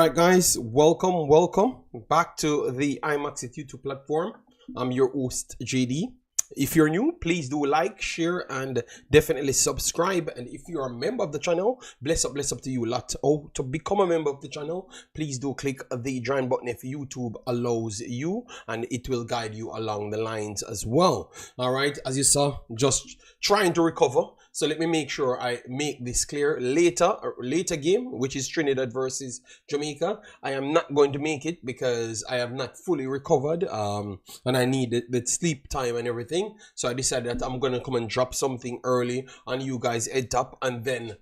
right, guys, welcome back to the Imaxit YouTube platform. I'm your host, JD. If you're new, please do like, share, and definitely subscribe. And if you're a member of the channel, bless up to you lot. Oh, to become a member of the channel, please do click the join button if YouTube allows you, and it will guide you along the lines as well. All right, as you saw, just trying to recover. So let me make sure I make this clear. Later game, which is Trinidad versus Jamaica, I am not going to make it because I have not fully recovered, and I need the sleep time and everything. So I decided that I'm gonna come and drop something early on you guys' head up, and then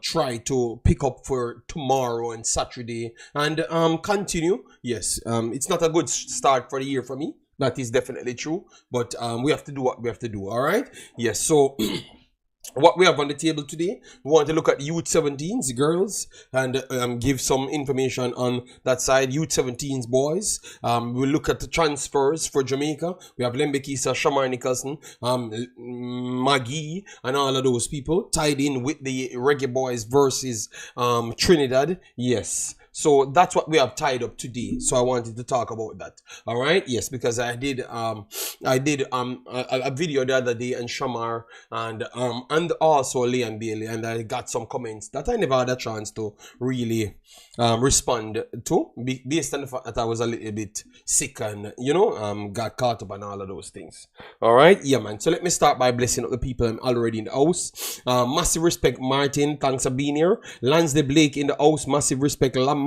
try to pick up for tomorrow and Saturday and continue. Yes, it's not a good start for the year for me. That is definitely true, but we have to do what we have to do. All right. Yes. So. What we have on the table today, we want to look at Youth 17s, girls, and give some information on that side. Youth 17s, boys. We'll look at the transfers for Jamaica. We have Lembikisa, Shamar Nicholson, Magee, and all of those people tied in with the Reggae Boyz versus Trinidad. Yes. So that's what we have tied up today. So I wanted to talk about that. All right. Yes, because I did a video the other day on Shamar and also Leon Bailey, and I got some comments that I never had a chance to really respond to, based on the fact that I was a little bit sick and got caught up on all of those things. All right. Yeah, man. So let me start by blessing up the people I'm already in the house. Massive respect, Martin. Thanks for being here. Lansdale Blake in the house. Massive respect, Lamar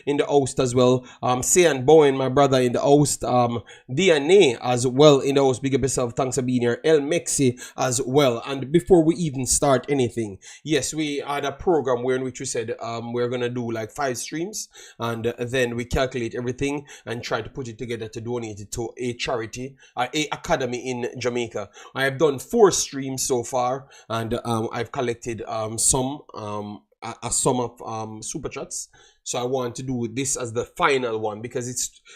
in the host as well. Sayan Bowen, my brother, in the host. DNA as well in the host. Big up yourself. Thanks for being here. El Mexi as well. And before we even start anything, yes, we had a program in which we said we're gonna do like 5 streams, and then we calculate everything and try to put it together to donate it to a charity, a academy in Jamaica. I have done 4 streams so far, and I've collected a sum of super chats. So I want to do this as the final one because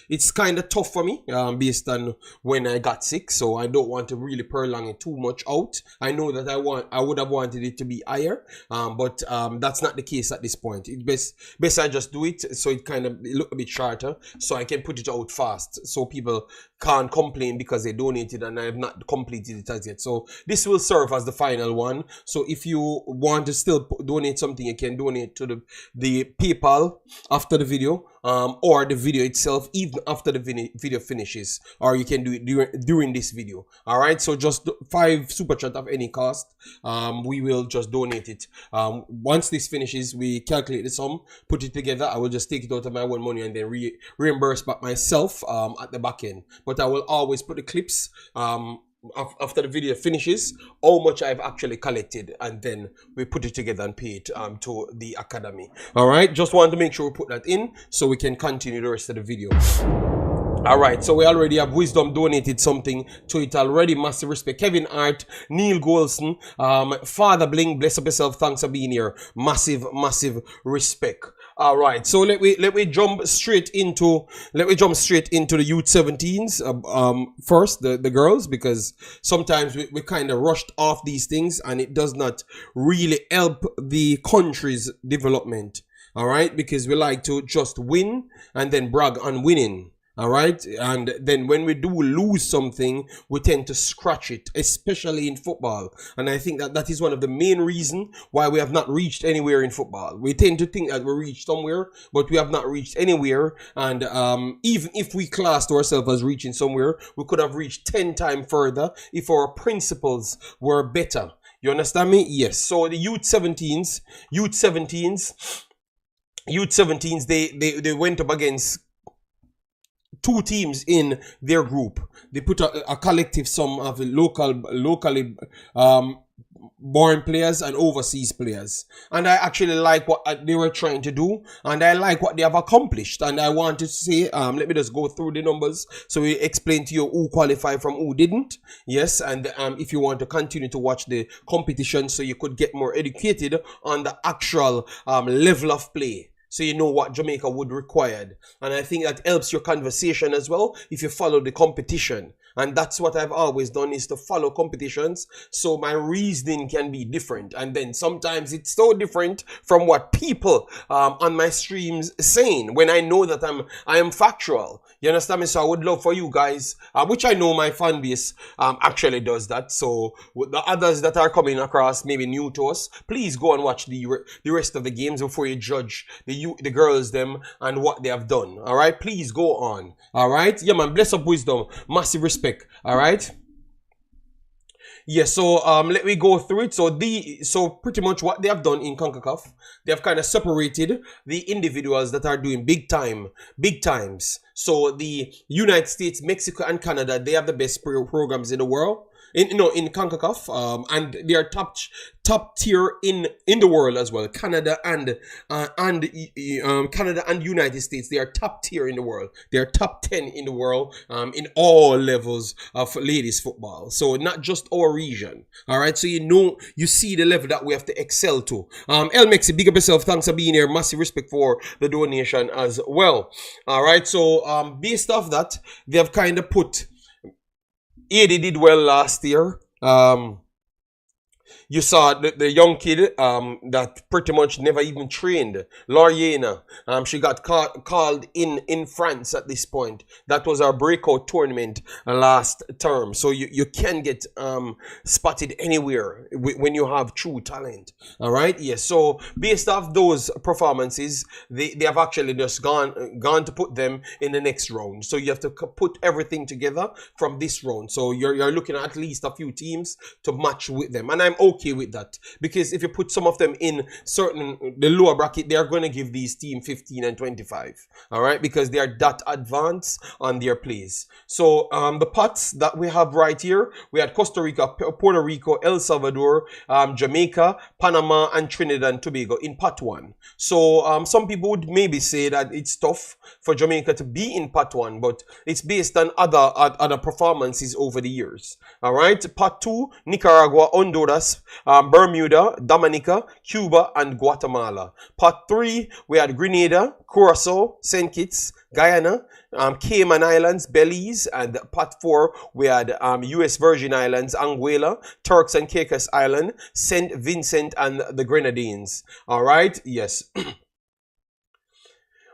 it's kind of tough for me based on when I got sick. So I don't want to really prolong it too much out. I know that I would have wanted it to be higher, but that's not the case at this point. It's best I just do it so it kind of look a bit shorter, so I can put it out fast, so people can't complain because they donated and I have not completed it as yet. So this will serve as the final one. So if you want to still donate something, you can donate to the PayPal after the video, or the video itself even after the video finishes, or you can do it during this video. All right, so just 5 super chat of any cost. We will just donate it. Once this finishes, we calculate the sum, put it together. I will just take it out of my own money and then reimburse back myself at the back end. But I will always put the clips after the video finishes, how much I've actually collected, and then we put it together and pay it to the academy. All right, just want to make sure we put that in so we can continue the rest of the video. All right, so we already have Wisdom donated something to it already. Massive respect. Kevin Hart, Neil Golson, Father Bling, bless up yourself. Thanks for being here. Massive respect. All right, so let me jump straight into the Youth 17s first, the girls, because sometimes we kind of rushed off these things and it does not really help the country's development. All right, because we like to just win and then brag on winning. All right, and then when we do lose something, we tend to scratch it, especially in football. And I think that is one of the main reasons why we have not reached anywhere in football. We tend to think that we reached somewhere, but we have not reached anywhere. And even if we classed ourselves as reaching somewhere, we could have reached 10 times further if our principles were better. You understand me? Yes. So the Youth 17s, they went up against 2 teams in their group. They put a collective sum of locally born players and overseas players, and I actually like what they were trying to do, and I like what they have accomplished. And I want to say, let me just go through the numbers so we explain to you who qualified from who didn't. Yes, and if you want to continue to watch the competition so you could get more educated on the actual level of play. so you know what Jamaica would require. And I think that helps your conversation as well if you follow the competition. And that's what I've always done, is to follow competitions, so my reasoning can be different. And then sometimes it's so different from what people on my streams saying, when I know that I am factual. You understand me? So I would love for you guys, which I know my fan base actually does that. So with the others that are coming across, maybe new to us, please go and watch the rest of the games before you judge the girls them and what they have done. All right, please go on. All right, yeah, man. Bless up wisdom, massive respect. All right. Yeah, so let me go through it. So pretty much what they have done in CONCACAF, they have kind of separated the individuals that are doing big times. So the United States, Mexico, and Canada, they have the best programs in the world. In CONCACAF, and they are top tier in the world as well. Canada and Canada and United States, they are top tier in the world. They are top 10 in the world in all levels of ladies football. So not just our region. All right, so you see the level that we have to excel to. Mc, big up yourself. Thanks for being here. Massive respect for the donation as well. All right, so based off that, they have kind of put. Haiti did well last year. You saw the young kid that pretty much never even trained, Loriena. She got called in France at this point. That was our breakout tournament last term. So you can get spotted anywhere when you have true talent. All right, yes. So based off those performances, they have actually just gone to put them in the next round. So you have to put everything together from this round. So you're looking at least a few teams to match with them, and I'm okay with that, because if you put some of them in the lower bracket, they are going to give these teams 15 and 25. All right, because they are that advanced on their plays. So the pots that we have right here, we had Costa Rica, Puerto Rico, El Salvador, Jamaica, Panama, and Trinidad and Tobago in pot 1. So some people would maybe say that it's tough for Jamaica to be in pot 1, but it's based on other performances over the years. All right, pot 2, Nicaragua, Honduras, Bermuda, Dominica, Cuba, and Guatemala. Pot 3, we had Grenada, Curacao, St. Kitts, Guyana, Cayman Islands, Belize, and pot 4, we had US Virgin Islands, Anguilla, Turks and Caicos Island, St. Vincent, and the Grenadines. All right, yes.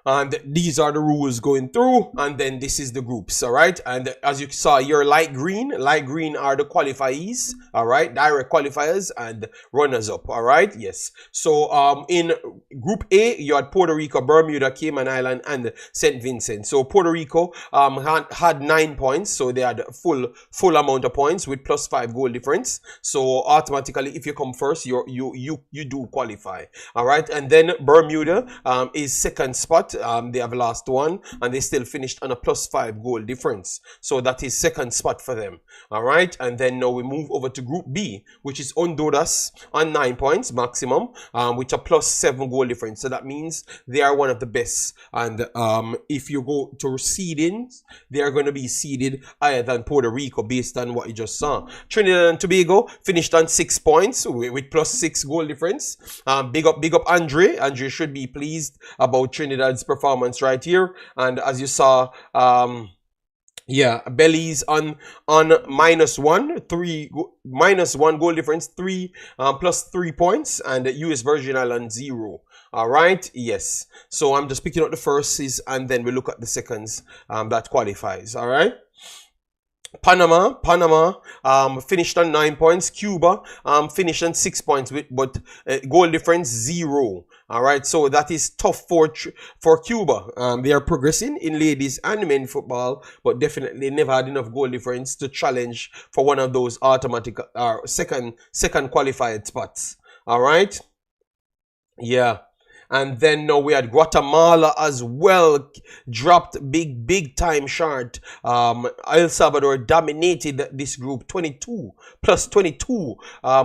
And these are the rules going through, and then this is the groups. All right, and as you saw here, light green are the qualifiers. All right, direct qualifiers and runners up. All right, yes. So in group A, you had Puerto Rico, Bermuda, Cayman Island, and St. Vincent. So Puerto Rico had 9 points, so they had full amount of points with +5 goal difference. So automatically, if you come first, you do qualify. All right, and then Bermuda is second spot. They have lost 1, and they still finished on a +5 goal difference. So that is second spot for them. All right, and then now we move over to Group B, which is Honduras on 9 points maximum, with a +7 goal difference. So that means they are one of the best. And if you go to seedings, they are going to be seeded higher than Puerto Rico based on what you just saw. Trinidad and Tobago finished on 6 points with +6 goal difference. Big up Andre. Andre should be pleased about Trinidad's performance right here. And as you saw, yeah, Belize on -1 goal difference, +3 points, and US Virgin Islands 0. All right, yes. So I'm just picking up the firsts, and then we look at the seconds that qualifies. All right. Panama finished on 9 points. Cuba finished on 6 points but goal difference 0. All right, so that is tough for Cuba. They are progressing in ladies and men football, but definitely never had enough goal difference to challenge for one of those automatic second qualified spots. All right, yeah. And then now we had Guatemala as well, dropped big time short. El Salvador dominated this group, 22 +22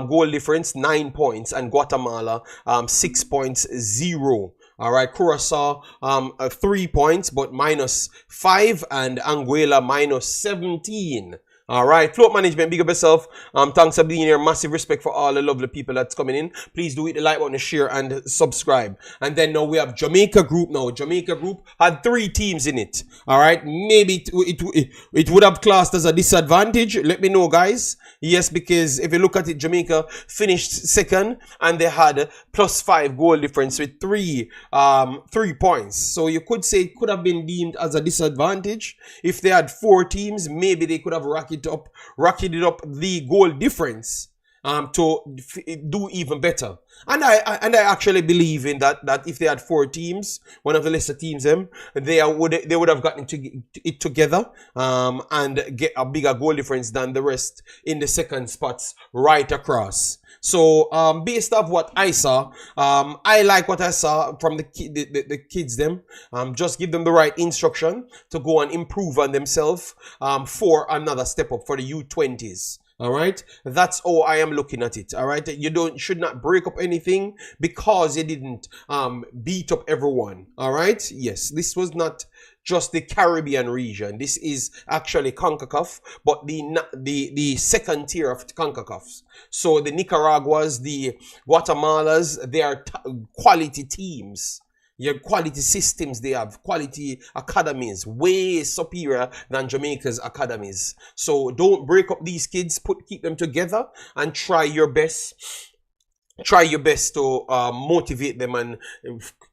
goal difference, 9 points, and Guatemala 6 points, 0. All right, Curacao 3 points but -5, and Anguilla -17. All right, float management, big up yourself. Thanks for being here. Massive respect for all the lovely people that's coming in. Please do hit the like button, share, and subscribe. And then now we have Jamaica group. Now Jamaica group had 3 teams in it. All right, maybe it would have classed as a disadvantage. Let me know, guys. Yes, because if you look at it, Jamaica finished second, and they had +5 goal difference with 3 points. So you could say it could have been deemed as a disadvantage. If they had 4 teams, maybe they could have rocketed up the goal difference to do even better. And I actually believe in that if they had 4 teams, one of the lesser teams, they would have gotten it together and get a bigger goal difference than the rest in the second spots right across. So based off what I saw, I like what I saw from the kids them. Just give them the right instruction to go and improve on themselves for another step up for the U20s. All right, that's how I am looking at it. All right, you should not break up anything because you didn't beat up everyone. All right, yes, this was not just the Caribbean region. This is actually Concacaf, but the second tier of Concacaf. So the Nicaraguas, the Guatemalas, they are quality teams. Your quality systems, they have quality academies, way superior than Jamaica's academies. So don't break up these kids, keep them together and try your best to motivate them and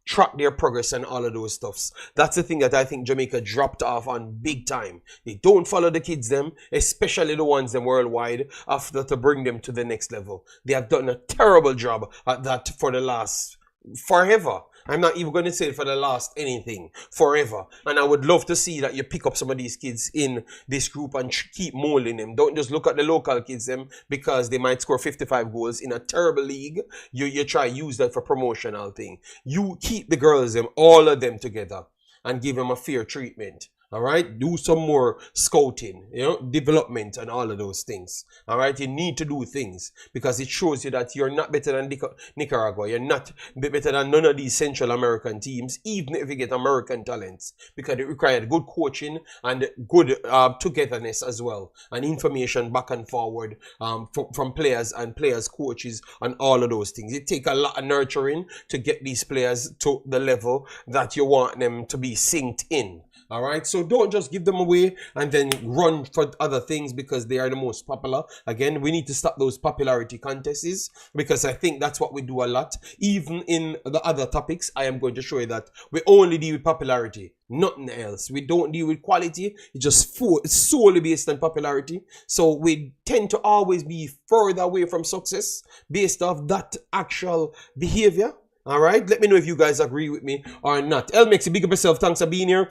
track their progress and all of those stuffs. That's the thing that I think Jamaica dropped off on big time. They don't follow the kids them, especially the ones them worldwide, after to bring them to the next level. They have done a terrible job at that for the last forever. I'm not even going to say for the last anything, forever. And I would love to see that you pick up some of these kids in this group and keep molding them. Don't just look at the local kids them because they might score 55 goals in a terrible league. You try use that for promotional thing. You keep the girls them, all of them together and give them a fair treatment. All right, do some more scouting, development and all of those things. All right, you need to do things because it shows you that you're not better than Nicaragua. You're not better than none of these Central American teams, even if you get American talents, because it required good coaching and good togetherness as well, and information back and forward from players and players' coaches and all of those things. It takes a lot of nurturing to get these players to the level that you want them to be synced in. All right, so don't just give them away and then run for other things because they are the most popular. Again, we need to stop those popularity contests because I think that's what we do a lot. Even in the other topics, I am going to show you that we only deal with popularity, nothing else. We don't deal with quality. It's solely based on popularity. So we tend to always be further away from success based off that actual behavior. All right, let me know if you guys agree with me or not. Mc, big up yourself. Thanks for being here.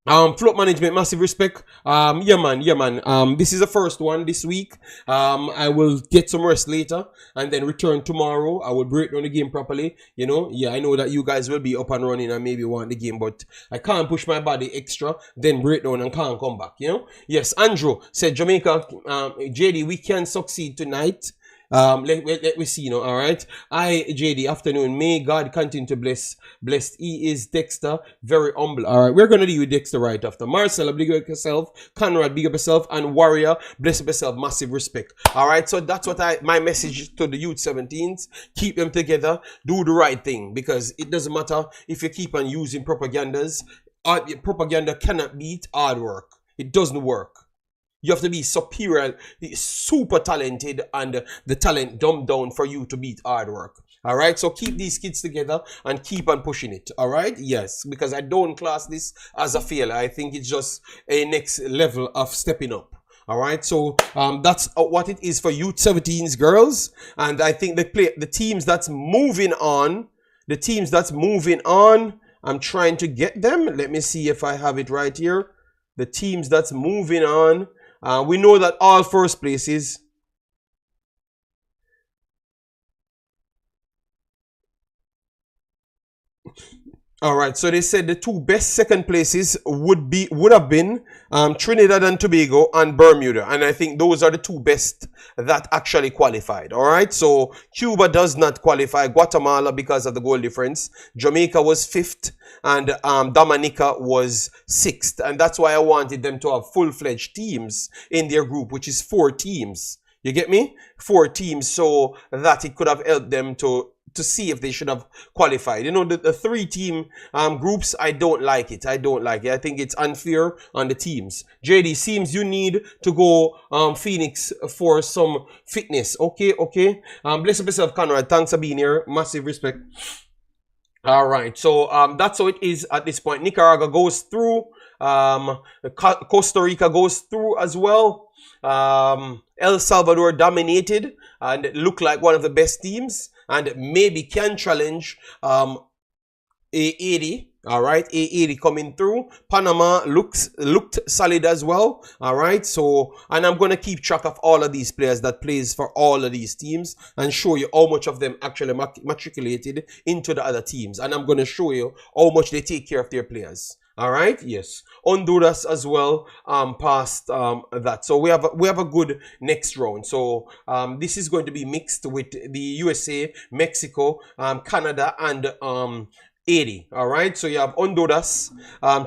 Float management, massive respect. Yeah man. This is the first one this week. I will get some rest later and then return tomorrow. I will break down the game properly. Yeah, I know that you guys will be up and running and maybe want the game, but I can't push my body extra, then break down and can't come back, Yes, Andrew said Jamaica, JD, we can succeed tonight. Let me see, all right. JD, afternoon. May God continue to bless. Blessed he is. Dexter, very humble. All right, we're gonna deal with Dexter right after. Marcella, big up yourself. Conrad, big up yourself. And Warrior, bless up yourself. Massive respect. All right, so that's what my message to the youth 17s. Keep them together. Do the right thing because it doesn't matter if you keep on using propagandas. Propaganda cannot beat hard work. It doesn't work. You have to be superior, super talented, and the talent dumbed down for you to beat hard work. All right, so keep these kids together and keep on pushing it. All right, yes, because I don't class this as a failure. I think it's just a next level of stepping up. All right, so that's what it is for youth 17s girls, and I think the teams that's moving on, I'm trying to get them. Let me see if I have it right here. The teams that's moving on. We know that all first places. All right, so they said the two best second places would have been Trinidad and Tobago and Bermuda, and I think those are the two best that actually qualified. All right, so Cuba does not qualify, Guatemala because of the goal difference, Jamaica was fifth, and Dominica was sixth, and that's why I wanted them to have full-fledged teams in their group, which is 4 teams. You get me? 4 teams, so that it could have helped them to see if they should have qualified. You know, the 3-team groups, I don't like it. I don't like it. I think it's unfair on the teams. JD, seems you need to go Phoenix for some fitness. Okay, okay. Bless up yourself, Conrad. Thanks for being here. Massive respect. All right, so that's how it is at this point. Nicaragua goes through. Costa Rica goes through as well. El Salvador dominated and looked like one of the best teams, and maybe can challenge A80. All right, A80 coming through. Panama looked solid as well. All right, so, and I'm going to keep track of all of these players that plays for all of these teams and show you how much of them actually matriculated into the other teams, and I'm going to show you how much they take care of their players. All right, yes. Honduras as well past that. So we have a good next round. So this is going to be mixed with the USA, Mexico, Canada, and Haiti. All right. So you have Honduras,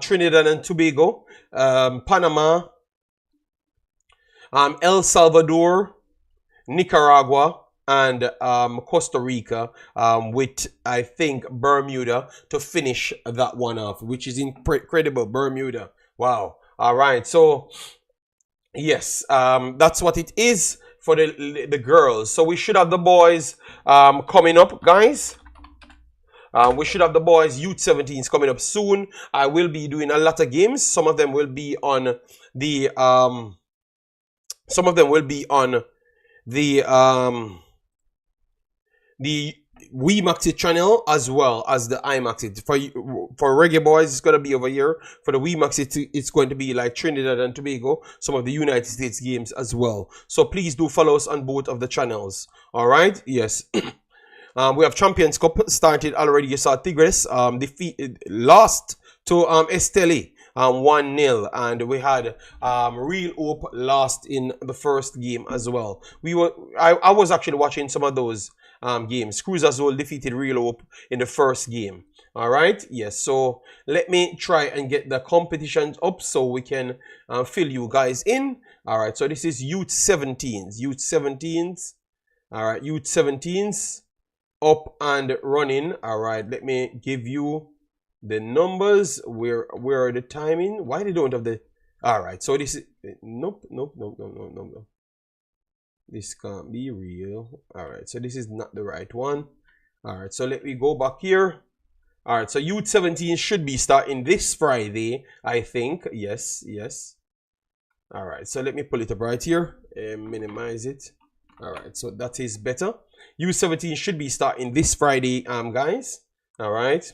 Trinidad and Tobago, Panama, El Salvador, Nicaragua, and Costa Rica, with, I think, Bermuda to finish that one off, which is incredible. Bermuda. Wow. All right. So, yes, that's what it is for the girls. So we should have the boys coming up, guys. We should have the boys U17s coming up soon. I will be doing a lot of games. Some of them will be on the Wemaxit channel as well as the Imaxit. For Reggae Boyz, it's going to be over here. For the Wemaxit, it's going to be like Trinidad and Tobago, some of the United States games as well. So please do follow us on both of the channels. All right, yes. We have Champions Cup started already. You saw Tigres lost to Esteli 1-0, and we had Real Hope lost in the first game as well. I was actually watching some of those games. Cruz Azul defeated Real Hope in the first game. All right, yes. So let me try and get the competitions up so we can fill you guys in. All right, so this is youth 17s. All right, youth 17s up and running. All right, let me give you the numbers. Where are the timing? Why they don't have the? All right, so this is nope. This can't be real. All right, so this is not the right one. All right, so let me go back here. All right, so youth 17 should be starting this Friday, I think. Yes. All right, so let me pull it up right here and minimize it. All right, so that is better. U17 should be starting this Friday, guys. All right.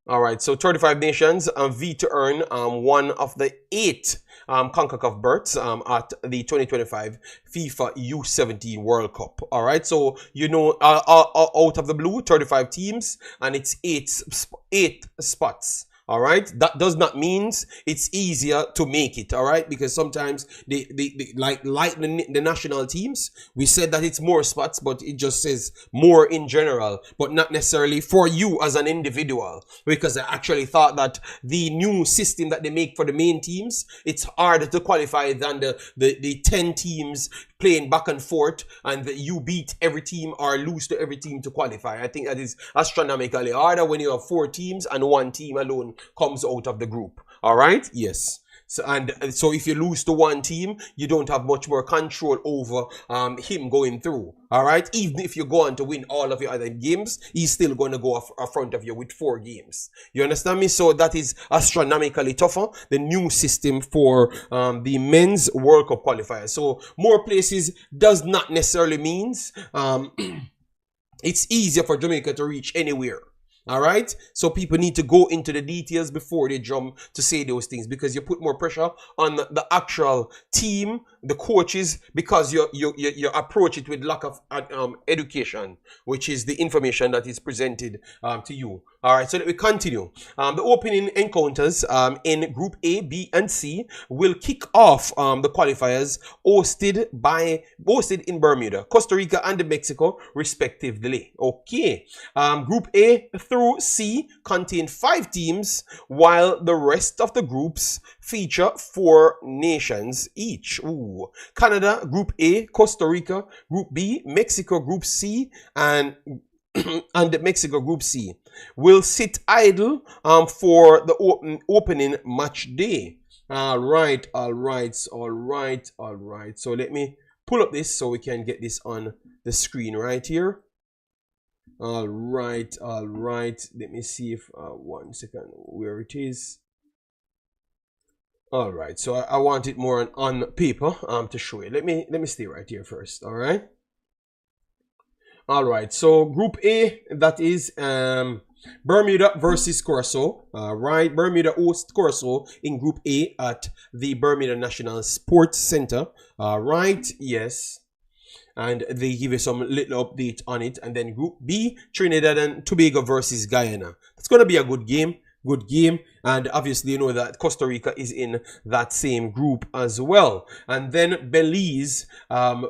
All right, so 35 nations, V to earn one of the 8 Concacaf berths at the 2025 FIFA U17 World Cup. All right, so you know, out of the blue, 35 teams, and it's 8 spots. All right, that does not mean it's easier to make it. All right, because sometimes they like the national teams, we said that it's more spots, but it just says more in general, but not necessarily for you as an individual, because I actually thought that the new system that they make for the main teams, it's harder to qualify than the 10 teams playing back and forth, and you beat every team or lose to every team to qualify. I think that is astronomically harder when you have 4 teams and 1 team alone comes out of the group. All right, yes. So if you lose to one team, you don't have much more control over him going through. All right, even if you go on to win all of your other games, he's still going to go in front of you with 4 games. You understand me? So that is astronomically tougher, the new system for the men's World Cup qualifiers. So more places does not necessarily means it's easier for Jamaica to reach anywhere. All right, so people need to go into the details before they jump to say those things, because you put more pressure on the actual team, the coaches, because you approach it with lack of education, which is the information that is presented to you. All right, so let me continue. The opening encounters in Group A, B, and C will kick off the qualifiers hosted in Bermuda, Costa Rica, and Mexico, respectively. Okay. Group A through C contain 5 teams, while the rest of the groups feature 4 nations each. Ooh. Canada, Group A, Costa Rica, Group B, Mexico, Group C, and and Mexico Group C will sit idle for the opening match day. All right. So let me pull up this so we can get this on the screen right here. All right. Let me see if 1 second where it is. All right. So I want it more on paper to show you. Let me stay right here first. All right. All right, so Group A, that is Bermuda versus Curacao. Right, Bermuda hosts Curacao in Group A at the Bermuda National Sports Center. Right, yes. And they give you some little update on it. And then Group B, Trinidad and Tobago versus Guyana. It's going to be a good game. And obviously you know that Costa Rica is in that same group as well. And then Belize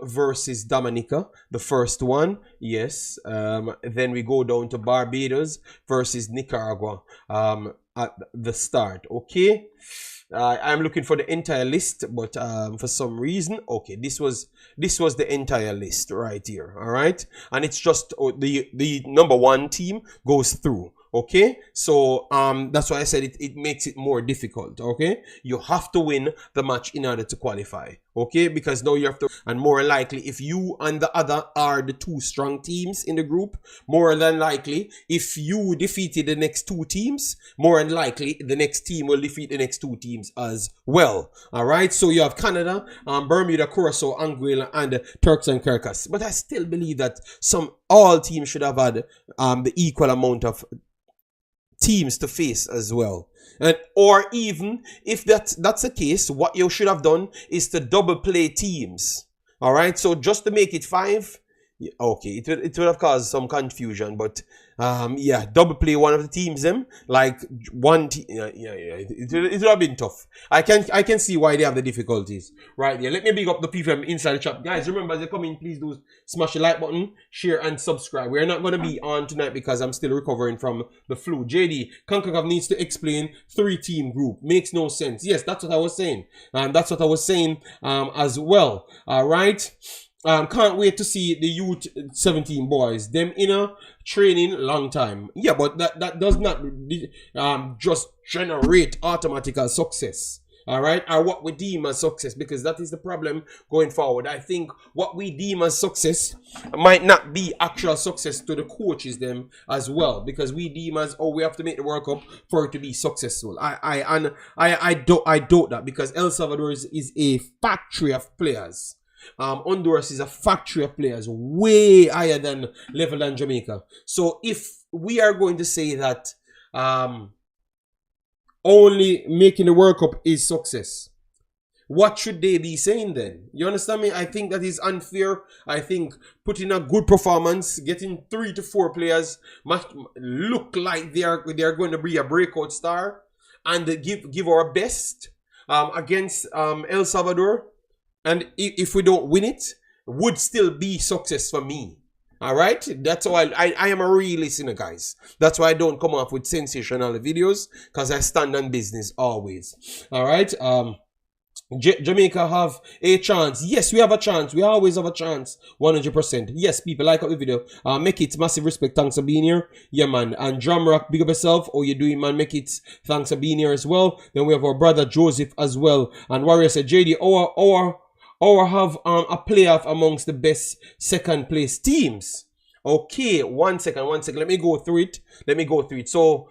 versus Dominica, the first one, yes. Then we go down to Barbados versus Nicaragua at the start. Okay, I'm looking for the entire list, but for some reason, okay, this was the entire list right here. All right, and it's just the number 1 team goes through. Okay, so that's why I said it makes it more difficult. Okay, you have to win the match in order to qualify. Okay, because now you have to, and more likely if you and the other are the 2 strong teams in the group, more than likely if you defeated the next 2 teams, more than likely the next team will defeat the next 2 teams as well. All right, so you have Canada, Bermuda, Curacao, Anguilla, and Turks and Caicos. But I still believe that all teams should have had the equal amount of teams to face as well. And or even if that's the case, what you should have done is to double play teams. All right, so just to make it 5, okay, it would have caused some confusion, but yeah, double play one of the teams them, like one team. Yeah, it would have been tough. I can see why they have the difficulties right there. Let me big up the people from inside the chat, guys. Remember, as you come in, please do smash the like button, share, and subscribe. We're not going to be on tonight because I'm still recovering from the flu. JD, Concacaf needs to explain 3-team group. Makes no sense. Yes, that's what I was saying. That's what I was saying as well. All right. Can't wait to see the youth 17 boys. Them in a training long time. Yeah, but that does not just generate automatical success. All right, or what we deem as success, because that is the problem going forward. I think what we deem as success might not be actual success to the coaches them as well, because we deem as, oh, we have to make the World Cup for it to be successful. I doubt that, because El Salvador is a factory of players. Honduras is a factory of players way higher than level than Jamaica. So if we are going to say that only making the World Cup is success, what should they be saying then? You understand me? I think that is unfair. I think putting a good performance, getting 3 to 4 players must look like they are going to be a breakout star, and give our best against El Salvador. And if we don't win it, would still be success for me. All right? That's why I am a real listener, guys. That's why I don't come up with sensational videos, because I stand on business always. All right? Jamaica have a chance. Yes, we have a chance. We always have a chance. 100%. Yes, people, like our video. Make it massive respect. Thanks for being here. Yeah, man. And Drumrock, big up yourself. Oh, you doing, man? Make it. Thanks for being here as well. Then we have our brother Joseph as well. And Warrior said, JD, or have a playoff amongst the best second place teams. Okay, one second. Let me go through it. So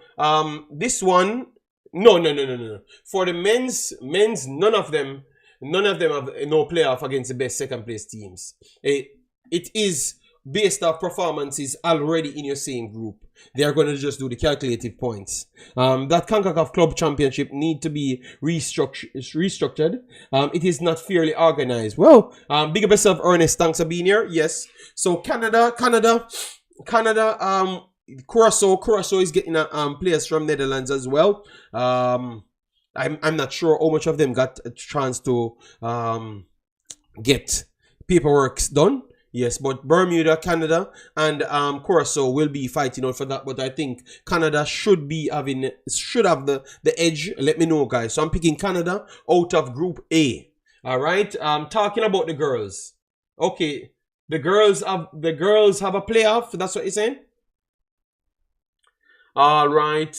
this one, no. For the men's, none of them have no playoff against the best second place teams. It is based off performances already in your same group. They are going to just do the calculated points. That CONCACAF Club Championship need to be restructured. It is not fairly organized. Well, big up yourself, Ernest. Thanks for being here. Yes. So Canada, Curacao is getting players from Netherlands as well. I'm not sure how much of them got a chance to get paperwork done. Yes, but Bermuda, Canada, and Curacao will be fighting out for that. But I think Canada should have the edge. Let me know, guys. So I'm picking Canada out of Group A. All right. Talking about the girls. Okay, the girls have a playoff. That's what you're saying. All right.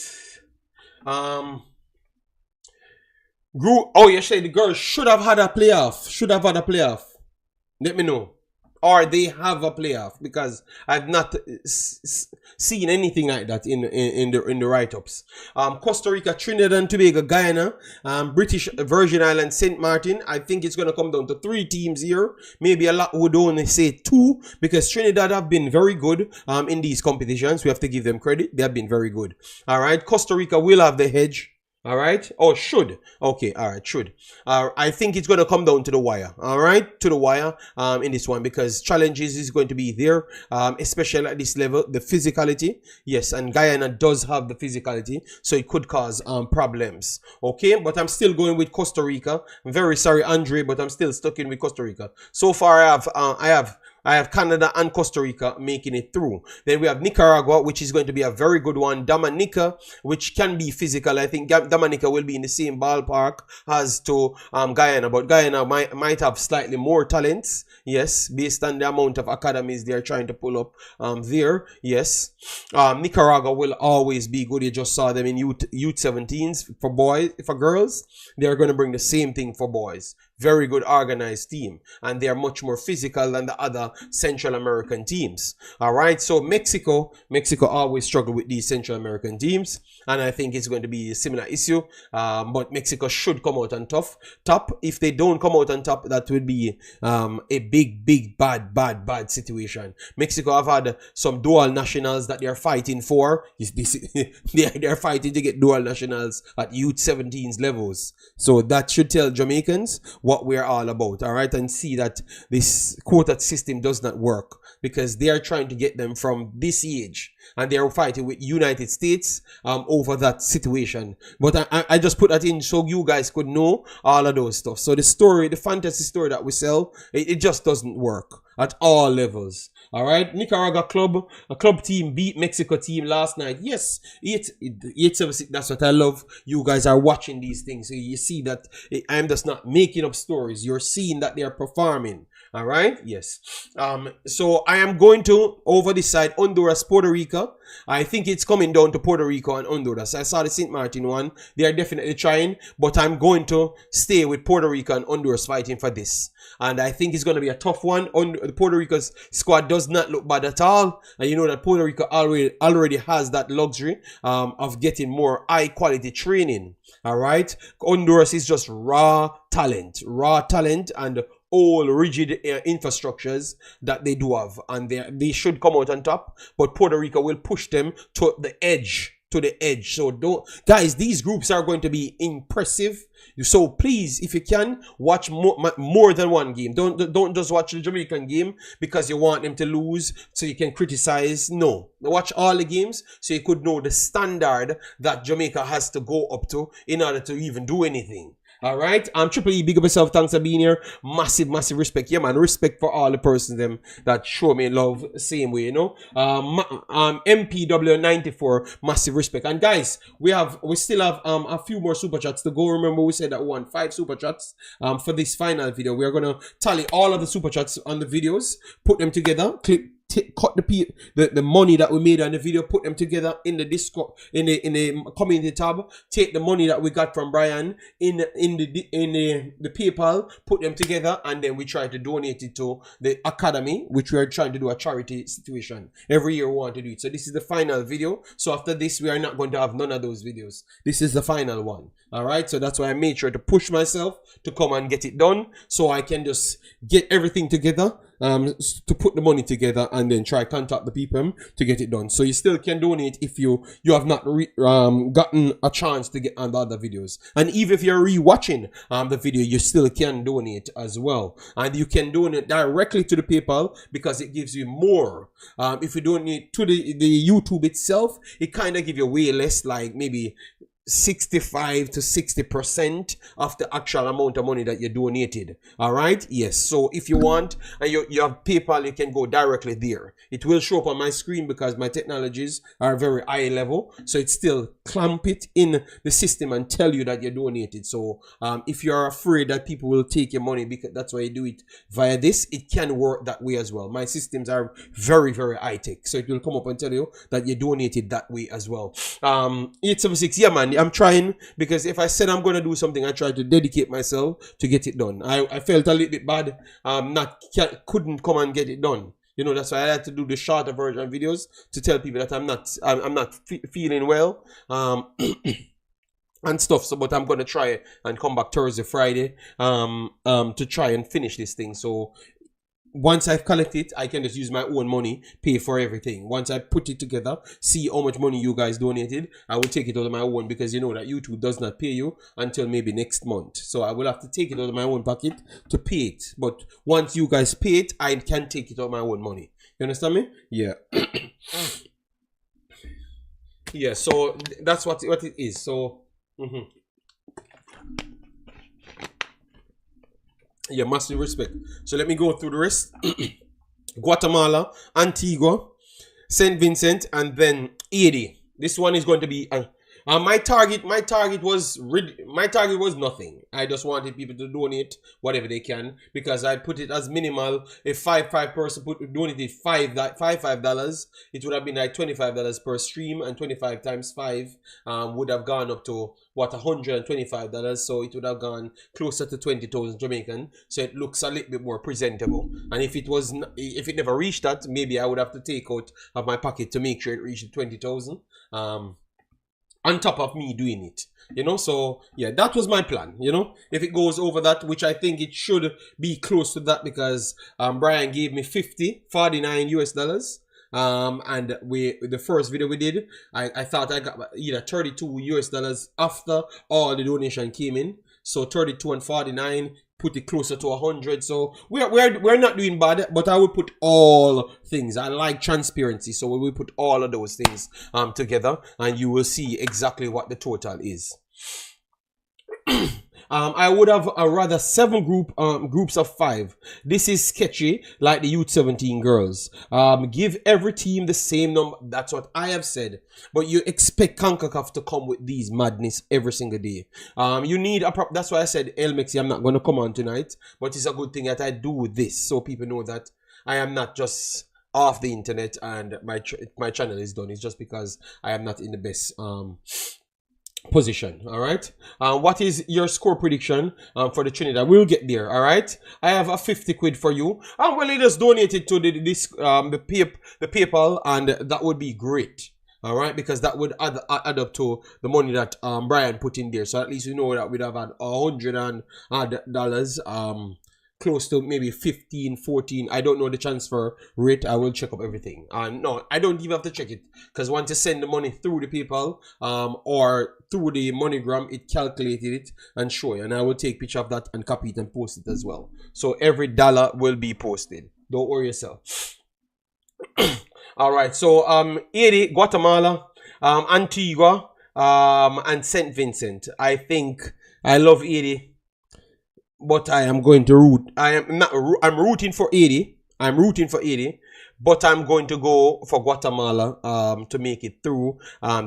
Group. Oh, you say the girls should have had a playoff. Let me know. Or they have a playoff, because I've not seen anything like that in the write-ups. Costa Rica, Trinidad and Tobago, Guyana, British Virgin Islands, St. Martin. I think it's going to come down to 3 teams here. Maybe a lot would only say 2, because Trinidad have been very good in these competitions. We have to give them credit. They have been very good. All right. Costa Rica will have the edge. All right. Oh, should. Okay. All right. Should. I think it's going to come down to the wire. All right. To the wire in this one, because challenges is going to be there, especially at this level. The physicality. Yes. And Guyana does have the physicality, so it could cause problems. Okay. But I'm still going with Costa Rica. I'm very sorry, Andre, but I'm still stuck in with Costa Rica. So far, I have Canada and Costa Rica making it through. Then we have Nicaragua, which is going to be a very good one. Dominica, which can be physical. I think Dominica will be in the same ballpark as to Guyana, but Guyana might have slightly more talents. Yes, based on the amount of academies they're trying to pull up there. Yes, Nicaragua will always be good. You just saw them in youth 17s for girls. They're going to bring the same thing for boys. Very good organized team, and they are much more physical than the other Central American teams. All right, so Mexico always struggle with these Central American teams, and I think it's going to be a similar issue. But Mexico should come out on top. If they don't come out on top, that would be a big bad situation. Mexico have had some dual nationals that they are fighting for. They are fighting to get dual nationals at youth 17s levels. So that should tell Jamaicans what we're all about, all right, and see that this quota system does not work, because they are trying to get them from this age, and they are fighting with United States over that situation. But I just put that in so you guys could know all of those stuff. So the fantasy story that we sell, it just doesn't work at all levels. All right, Nicaragua club team beat Mexico team last night. Yes, 8-7. That's what I love. You guys are watching these things, so you see that I'm just not making up stories. You're seeing that they are performing. All right, yes. So I am going to over this side, Honduras, Puerto Rico. I think it's coming down to Puerto Rico and Honduras. I saw the St. Martin one. They are definitely trying, but I'm going to stay with Puerto Rico and Honduras fighting for this. And I think it's going to be a tough one. The Puerto Rico's squad does not look bad at all. And you know that Puerto Rico already has that luxury of getting more high quality training. All right. Honduras is just raw talent and all rigid infrastructures that they do have, and they should come out on top, but Puerto Rico will push them to the edge. So guys, these groups are going to be impressive. So please, if you can, watch more than one game. Don't just watch the Jamaican game because you want them to lose so you can criticize. No, watch all the games so you could know the standard that Jamaica has to go up to in order to even do anything. All right, Triple E, big up yourself. Thanks for being here. Massive respect. Yeah, man, respect for all the persons them that show me love same way, you know. MPW94, massive respect. And guys, we still have a few more super chats to go. Remember, we said that we want 5 super chats for this final video. We are gonna tally all of the super chats on the videos, put them together, cut the money that we made on the video, put them together in the Discord, in the community tab, take the money that we got from Brian in the PayPal, put them together, and then we try to donate it to the academy, which we are trying to do a charity situation. Every year we want to do it. So this is the final video. So after this, we are not going to have none of those videos. This is the final one. All right. So that's why I made sure to push myself to come and get it done, so I can just get everything together to put the money together and then try contact the people to get it done. So you still can donate if you have not gotten a chance to get on the other videos. And even if you're re-watching the video, you still can donate as well. And you can donate directly to the PayPal because it gives you more. If you donate to the YouTube itself, it kind of give you way less, like maybe 65 to 60% of the actual amount of money that you donated. All right, yes. So if you want and you have PayPal, you can go directly there. It will show up on my screen because my technologies are very high level, so it still clamp it in the system and tell you that you donated. So if you are afraid that people will take your money because that's why you do it via this, it can work that way as well. My systems are very, very high tech, so it will come up and tell you that you donated that way as well. 876, yeah man, I'm trying, because if I said I'm going to do something, I try to dedicate myself to get it done. I felt a little bit bad, couldn't come and get it done. You know, that's why I had to do the shorter version videos to tell people that I'm not feeling well, and stuff. So, but I'm going to try and come back Thursday, Friday, to try and finish this thing. So once I've collected it, I can just use my own money, pay for everything. Once I put it together, see how much money you guys donated, I will take it out of my own, because you know that YouTube does not pay you until maybe next month. So I will have to take it out of my own pocket to pay it. But once you guys pay it, I can take it out of my own money. You understand me? Yeah. Yeah, so that's what it is. So yeah, massive respect. So let me go through the rest. Guatemala, Antigua, St. Vincent, and then Haiti. This one is going to be my target was nothing. I just wanted people to donate whatever they can, because I put it as minimal. If five person donated $5, it would have been like $25 per stream, and 25 times 5 would have gone up to what, $125. So it would have gone closer to 20,000 Jamaican. So it looks a little bit more presentable. And if it never reached that, maybe I would have to take out of my pocket to make sure it reached 20,000. On top of me doing it, you know. So yeah, that was my plan, you know. If it goes over that, which I think it should be close to that, because Brian gave me 49 US dollars. And the first video we did, I thought I got either 32 US dollars after all the donation came in. So 32 and 49 put it closer to 100. So we're not doing bad, but I will put all things. I like transparency, so we will put all of those things together, and you will see exactly what the total is. I would have rather 7 groups of 5. This is sketchy, like the Youth 17 girls. Give every team the same number. That's what I have said. But you expect Concacaf to come with these madness every single day. You need that's why I said, Mc, I'm not going to come on tonight. But it's a good thing that I do this, so people know that I am not just off the internet and my channel is done. It's just because I am not in the best position. All right, what is your score prediction for the Trinidad? We'll get there. All right, I have a 50 quid for you, and well, it just donated to the PayPal, and that would be great. All right, because that would add up to the money that Brian put in there. So at least you know that we'd have had $100 close to maybe 15, 14. I don't know the transfer rate. I will check up everything. No, I don't even have to check it, because once you send the money through the PayPal or through the MoneyGram, it calculated it and show you. And I will take picture of that and copy it and post it as well. So every dollar will be posted. Don't worry yourself. All right. So Haiti, Guatemala, Antigua, and St. Vincent. I think I love Haiti, but I am going to root. I'm rooting for Haiti. I'm rooting for Haiti, but I'm going to go for Guatemala to make it through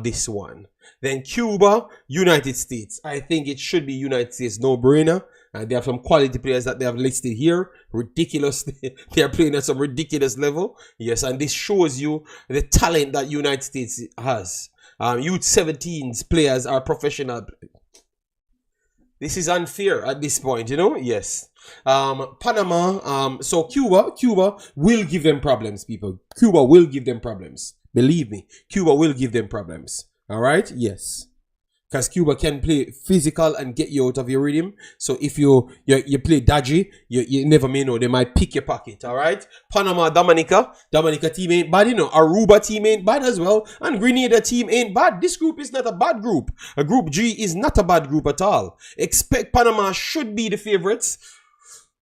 this one. Then Cuba, United States. I think it should be United States, no brainer. They have some quality players that they have listed here. Ridiculous. They are playing at some ridiculous level. Yes, and this shows you the talent that United States has. Youth 17s players are professional. This is unfair at this point, you know? Yes. Panama, so Cuba will give them problems, people. Cuba will give them problems. Believe me, Cuba will give them problems. All right? Yes. because Cuba can play physical and get you out of your rhythm. So if you play dodgy, you never may know. They might pick your pocket, all right? Panama, Dominica team ain't bad, you know. Aruba team ain't bad as well. And Grenada team ain't bad. This group is not a bad group. A Group G is not a bad group at all. Expect Panama should be the favorites.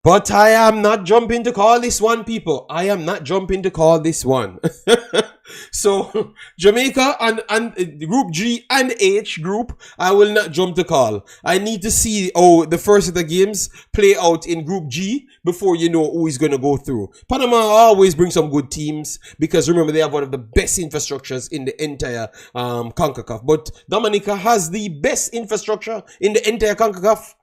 But I am not jumping to call this one, people. I am not jumping to call this one. So, Jamaica and Group G and H group, I will not jump to call. I need to see the first of the games play out in Group G before you know who is going to go through. Panama always brings some good teams because remember, they have one of the best infrastructures in the entire Concacaf. But Dominica has the best infrastructure in the entire Concacaf.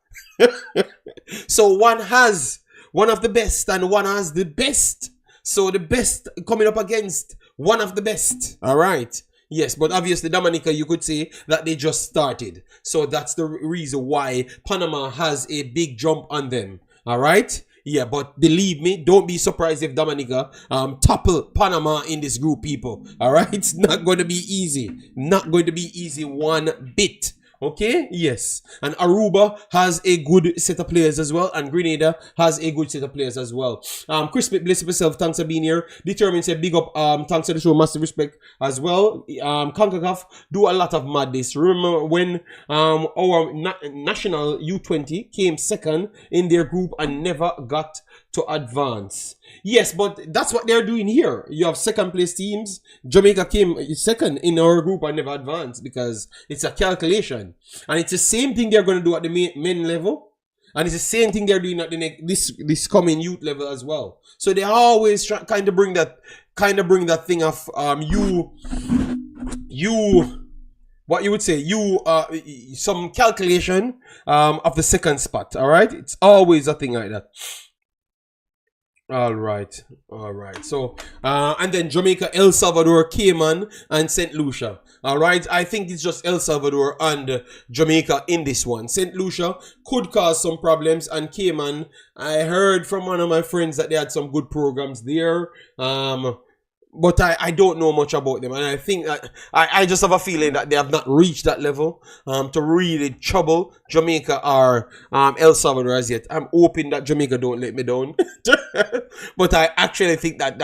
So one has one of the best and one has the best. So the best coming up against one of the best. All right. Yes, but obviously Dominica, you could say that they just started. So that's the reason why Panama has a big jump on them. All right. Yeah, but believe me, don't be surprised if Dominica topple Panama in this group, people. All right. It's not going to be easy. Not going to be easy one bit. Okay, yes. And Aruba has a good set of players as well. And Grenada has a good set of players as well. Chris bless yourself. Thanks for being here. Determined said big up. Thanks for the show. Massive respect as well. Concacaf do a lot of madness. Remember when our national U20 came second in their group and never got to advance. Yes, but that's what they're doing here. You have second place teams. Jamaica came second in our group and never advanced because it's a calculation. And it's the same thing they're going to do at the men level. And it's the same thing they're doing at the this coming youth level as well. So they always kind of bring that thing of what you would say, some calculation of the second spot. All right, it's always a thing like that. All right. So, and then Jamaica, El Salvador, Cayman, and St. Lucia. All right. I think it's just El Salvador and Jamaica in this one. St. Lucia could cause some problems, and Cayman, I heard from one of my friends that they had some good programs there. But I don't know much about them, and I think that I just have a feeling that they have not reached that level to really trouble Jamaica or El Salvador as yet. I'm hoping that Jamaica don't let me down, but I actually think that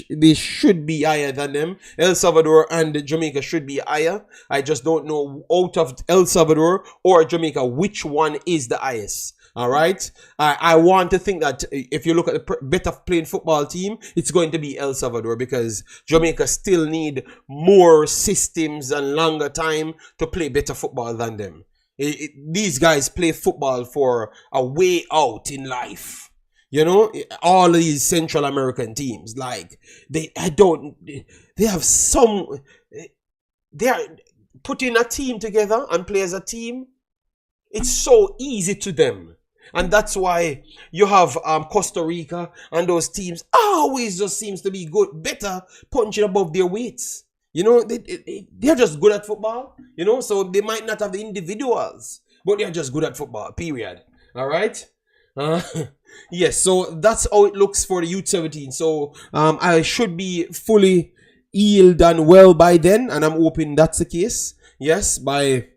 they should be higher than them. El Salvador and Jamaica should be higher. I just don't know out of El Salvador or Jamaica which one is the highest. All right. I want to think that if you look at the better playing football team, it's going to be El Salvador because Jamaica still need more systems and longer time to play better football than them. These guys play football for a way out in life. You know, all these Central American teams, like they are putting a team together and play as a team. It's so easy to them. And that's why you have Costa Rica and those teams always just seems to be good, better punching above their weights. You know, they're just good at football, you know, so they might not have the individuals, but they're just good at football, period. All right? Yes, so that's how it looks for the Youth 17. So I should be fully healed and well by then, and I'm hoping that's the case. Yes, by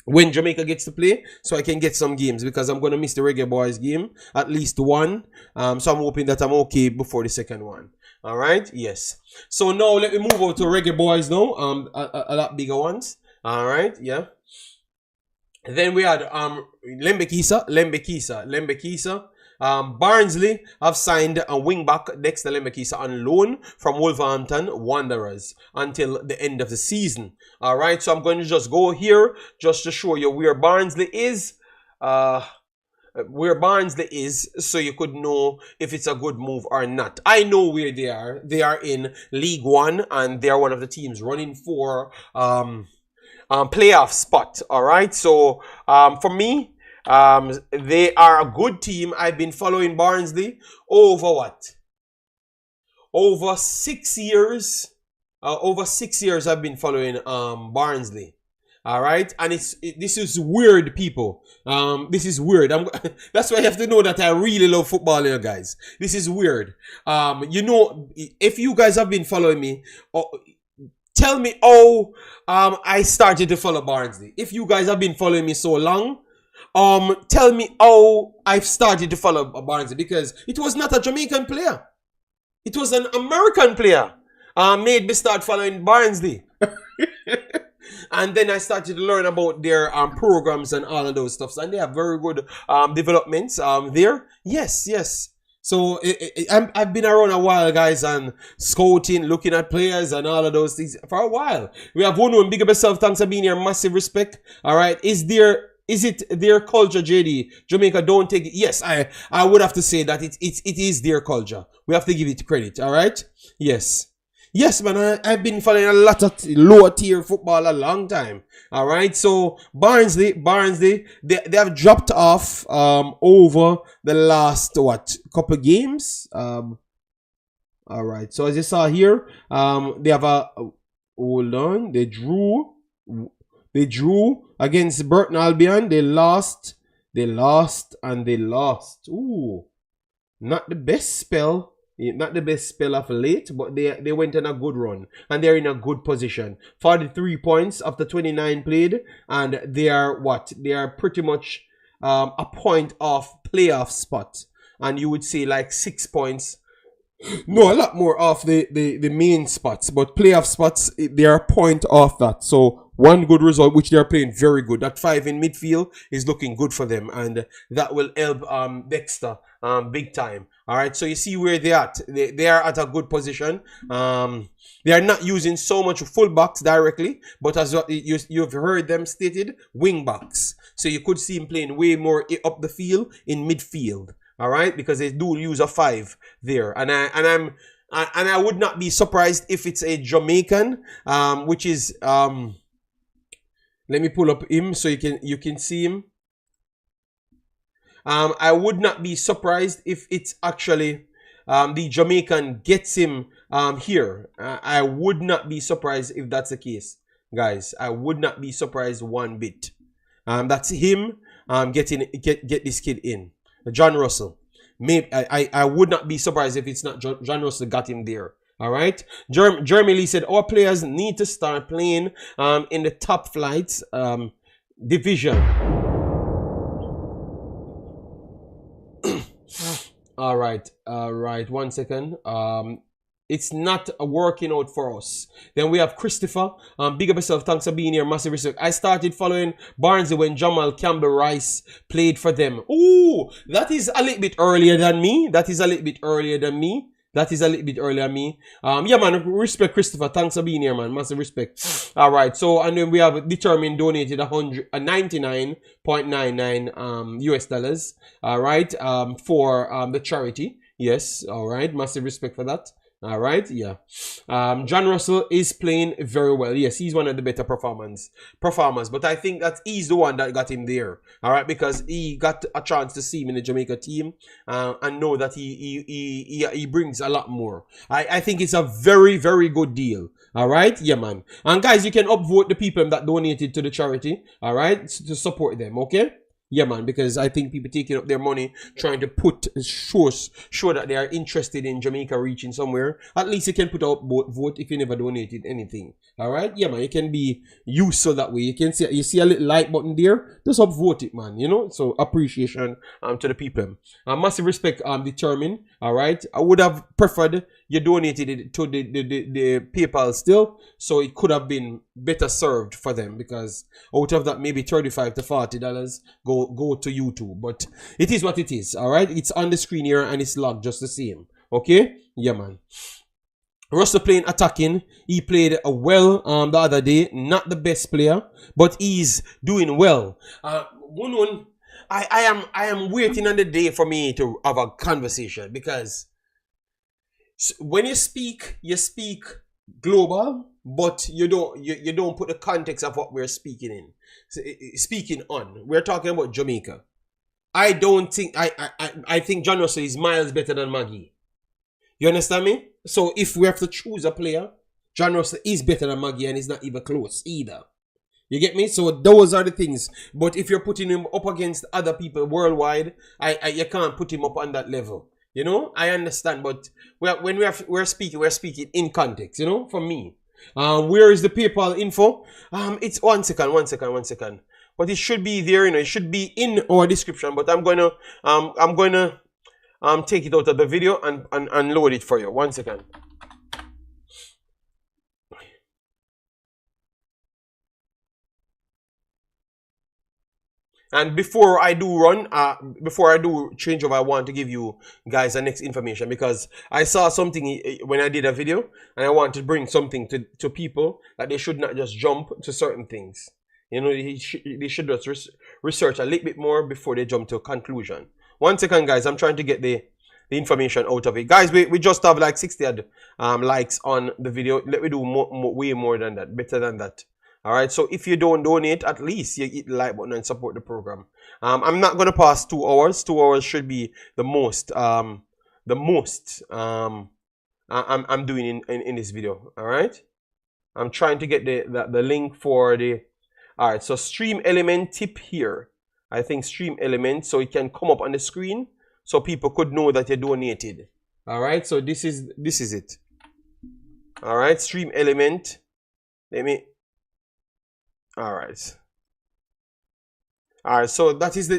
when Jamaica gets to play, so I can get some games because I'm going to miss the Reggae Boyz game, at least one. So I'm hoping that I'm okay before the second one. All right, yes. So now let me move over to Reggae Boyz now, a lot bigger ones. All right, yeah. And then we had Lembikisa. Barnsley have signed a wingback Dexter Lembikisa on loan from Wolverhampton Wanderers until the end of the season. All right, so I'm going to just go here just to show you where Barnsley is. So you could know if it's a good move or not. I know where they are. They are in League One, and they are one of the teams running for playoff spot. All right, so for me, they are a good team. I've been following Barnsley over 6 years. Over 6 years I've been following Barnsley. All right, and this is weird, people. This is weird. That's why you have to know that I really love football here, guys. This is weird. You know, if you guys have been following me, tell me how I started to follow Barnsley. If you guys have been following me so long, tell me how I've started to follow Barnsley, because it was not a Jamaican player. It was an American player. Made me start following Barnsley. And then I started to learn about their programs and all of those stuff. And they have very good developments there. Yes. So I've been around a while, guys, and scouting, looking at players and all of those things for a while. We have one big up yourself. Thanks for being here. Massive respect. All right. Is it their culture, JD? Jamaica don't take it. Yes, I would have to say that it is their culture. We have to give it credit. All right. Yes, man, I've been following a lot of lower tier football a long time. All right, so Barnsley, they have dropped off over the last couple games. All right, so as you saw here, they have hold on, they drew against Burton Albion. They lost. Ooh, not the best spell. Not the best spell of late, but they went on a good run and they're in a good position. 43 points after 29 played, and they are pretty much a point off playoff spot. And you would say like 6 points. No, a lot more off the main spots, but playoff spots, they are a point off that. So one good result, which they are playing very good. That 5 in midfield is looking good for them, and that will help Dexter big time. All right, so you see where they are at. They are at a good position. They are not using so much fullbacks directly, but as you've heard them stated, wing backs. So you could see him playing way more up the field in midfield. All right, because they do use a 5 there, and I would not be surprised if it's a Jamaican, which is let me pull up him so you can see him. I would not be surprised if it's actually the Jamaican gets him here. I would not be surprised if that's the case, guys. I would not be surprised one bit. That's him get this kid in. John Russell. Maybe I would not be surprised if it's not John Russell got him there. All right. Jeremy Lee said our players need to start playing in the top flights division. All right. 1 second. It's not working out for us. Then we have Christopher. Big up yourself. Thanks for being here. Massive respect. I started following Barnsley when Jamal Campbell-Rice played for them. Ooh, that is a little bit earlier than me. Yeah, man. Respect, Christopher. Thanks for being here, man. Massive respect. All right. So, and then we have Determined donated $99.99 US dollars. All right. For the charity. Yes. All right. Massive respect for that. All right, yeah. John Russell is playing very well. Yes, he's one of the better performers. But I think that he's the one that got him there. All right, because he got a chance to see him in the Jamaica team and know that he brings a lot more. I think it's a very, very good deal. All right, yeah, man. And guys, you can upvote the people that donated to the charity. All right, to support them. Okay. Yeah, man, because I think people taking up their money, trying to show that they are interested in Jamaica reaching somewhere. At least you can put out vote if you never donated anything. All right? Yeah, man, you can be useful that way. You see a little like button there. Just upvote it, man, you know? So appreciation to the people. Massive respect, Determined. All right? I would have preferred you donated it to the PayPal still, so it could have been better served for them, because out of that maybe $35 to $40 go to YouTube. But it is what it is. All right, it's on the screen here and it's logged just the same. Okay, yeah, man. Russell playing attacking. He played well the other day. Not the best player, but he's doing well. I am waiting on the day for me to have a conversation, because when you speak global, but you don't put the context of what we're speaking on. We're talking about Jamaica. I think John Russell is miles better than Magee. You understand me? So if we have to choose a player, John Russell is better than Magee, and he's not even close either. You get me? So those are the things. But if you're putting him up against other people worldwide, you can't put him up on that level. You know, I understand, but when we're speaking in context, you know, for me. Where is the PayPal info? It's one second. But it should be there, you know, it should be in our description. But I'm gonna take it out of the video and load it for you. 1 second. And before I do changeover, I want to give you guys the next information, because I saw something when I did a video and I want to bring something to people, that they should not just jump to certain things. You know, they should just research a little bit more before they jump to a conclusion. 1 second, guys. I'm trying to get the information out of it. Guys, we just have like 60 likes on the video. Let me do way more than that, better than that. All right, so if you don't donate, at least you hit the like button and support the program. I'm not gonna pass 2 hours. 2 hours should be the most I'm doing in this video. All right, I'm trying to get the link for the. All right, so stream element tip here. I think stream element, so it can come up on the screen so people could know that you donated. All right, so this is it. All right, stream element. Let me. All right, so that is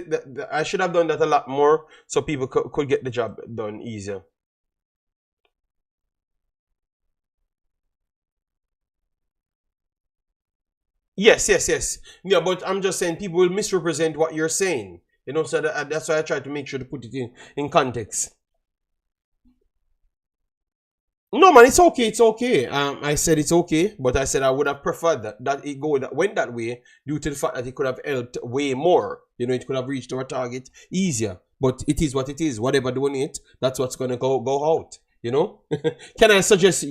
I should have done that a lot more so people could get the job done easier. Yes. Yeah, but I'm just saying people will misrepresent what you're saying. You know, so that's why I try to make sure to put it in context. No, man, it's okay. I said it's okay, but I said I would have preferred that it went that way, due to the fact that it could have helped way more. You know, it could have reached our target easier. But it is what it is. Whatever donate, that's what's gonna go out. You know. Can I suggest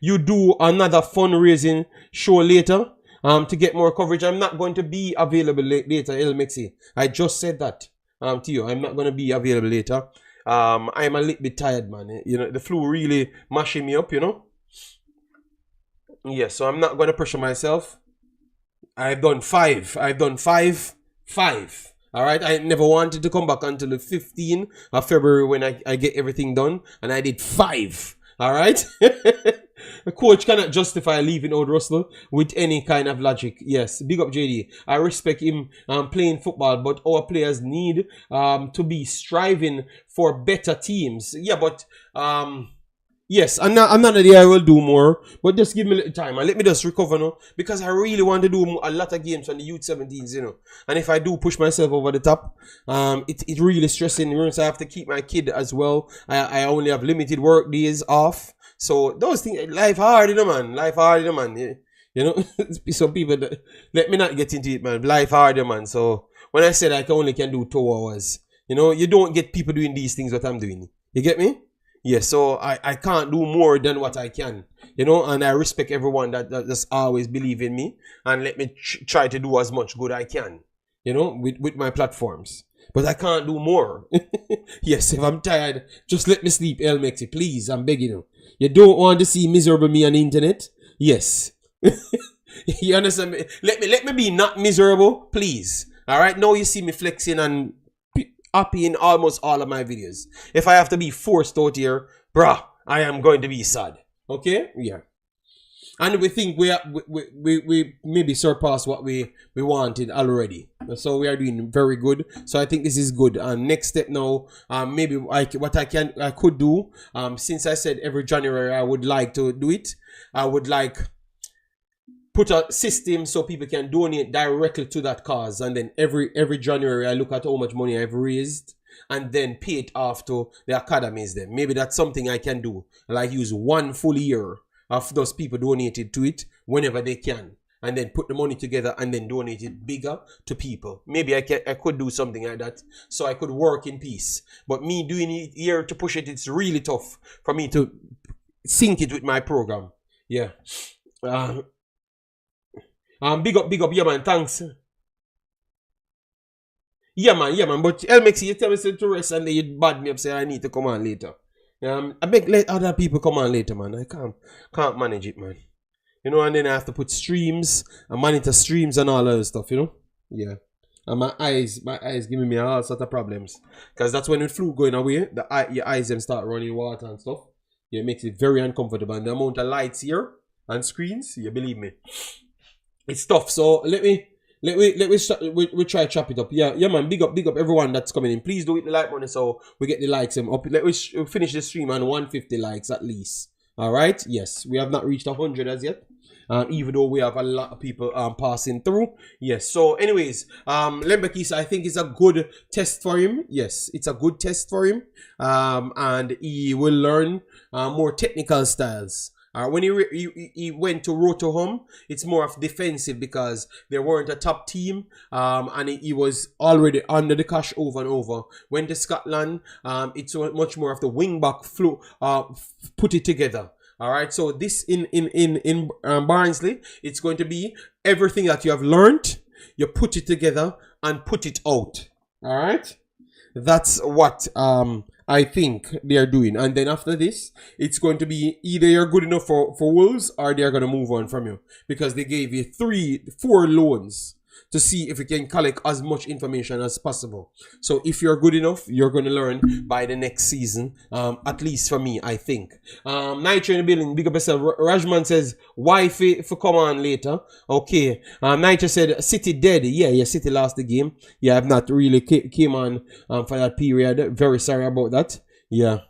you do another fundraising show later? To get more coverage. I'm not going to be available later, Mc. I just said that to you. I'm not going to be available later. I'm a little bit tired, man. You know, the flu really mashing me up, you know. Yeah, so I'm not going to pressure myself. I've done five. All right, I never wanted to come back until the 15th of February when I get everything done, and I did 5. All right. The coach cannot justify leaving Old Russell with any kind of logic. Yes, big up JD. I respect him playing football, but our players need to be striving for better teams. Yeah, but yes, I'm not a day I will do more, but just give me a little time and let me just recover now, because I really want to do a lot of games on the youth 17s, you know. And if I do push myself over the top, it really stressing me. So I have to keep my kid as well. I only have limited work days off. So those things, life hard, you know, man. Life hard, you know, man. You know, some people, let me not get into it, man. Life hard, you know, man. So when I said I only can do 2 hours, you know, you don't get people doing these things what I'm doing. You get me? Yeah, so I can't do more than what I can, you know, and I respect everyone that just always believe in me and let me try to do as much good I can, you know, with my platforms. But I can't do more. Yes, if I'm tired, just let me sleep, Mc. Please, I'm begging you. You don't want to see miserable me on the internet? Yes. You understand me? Let me be not miserable, please. All right, now you see me flexing and happy in almost all of my videos. If I have to be forced out here, bruh, I am going to be sad. Okay? Yeah. And we think we maybe surpassed what we wanted already. So we are doing very good. So I think this is good. And next step now, maybe I could do, since I said every January I would like to do it, I would like put a system so people can donate directly to that cause, and then every January I look at how much money I've raised and then pay it off to the academies. Then maybe that's something I can do, like use 1 full year of those people donated to it whenever they can, and then put the money together and then donate it bigger to people. Maybe I could do something like that, so I could work in peace. But me doing it here to push it, it's really tough for me to sync it with my program. Yeah. Big up, yeah, man. Thanks. Yeah, man. But LMX, you tell me to rest and then you bad me up, say I need to come on later. I beg let other people come on later, man. I can't manage it, man. You know, and then I have to put streams and monitor streams and all that stuff, you know? Yeah. And my eyes giving me all sorts of problems. Because that's when the flu going away, your eyes them start running water and stuff. Yeah, it makes it very uncomfortable. And the amount of lights here, and screens. You believe me? It's tough. So we try to chop it up. Yeah, man. Big up everyone that's coming in. Please do hit the like button so we get the likes up. Let me finish the stream on 150 likes at least. All right. Yes, we have not reached 100 as yet. Even though we have a lot of people passing through. Yes. So, anyways, Lembikisa, I think is a good test for him. Yes, it's a good test for him. And he will learn more technical styles. When he went to Rotoham, it's more of defensive because they weren't a top team, and he was already under the cash over and over. Went to Scotland, it's much more of the wing back flow, put it together. All right, so this in Barnsley, it's going to be everything that you have learned, you put it together and put it out. All right, that's what I think they are doing. And then after this, it's going to be either you're good enough for Wolves or they're going to move on from you because they gave you 4 loans to see if you can collect as much information as possible. So if you're good enough, you're going to learn by the next season, at least for me, I think. Nitro in the building, big up yourself. Rajman says, why for come on later? Okay. Nitro said, City dead. Yeah, City lost the game. Yeah, I've not really came on for that period. Very sorry about that. Yeah.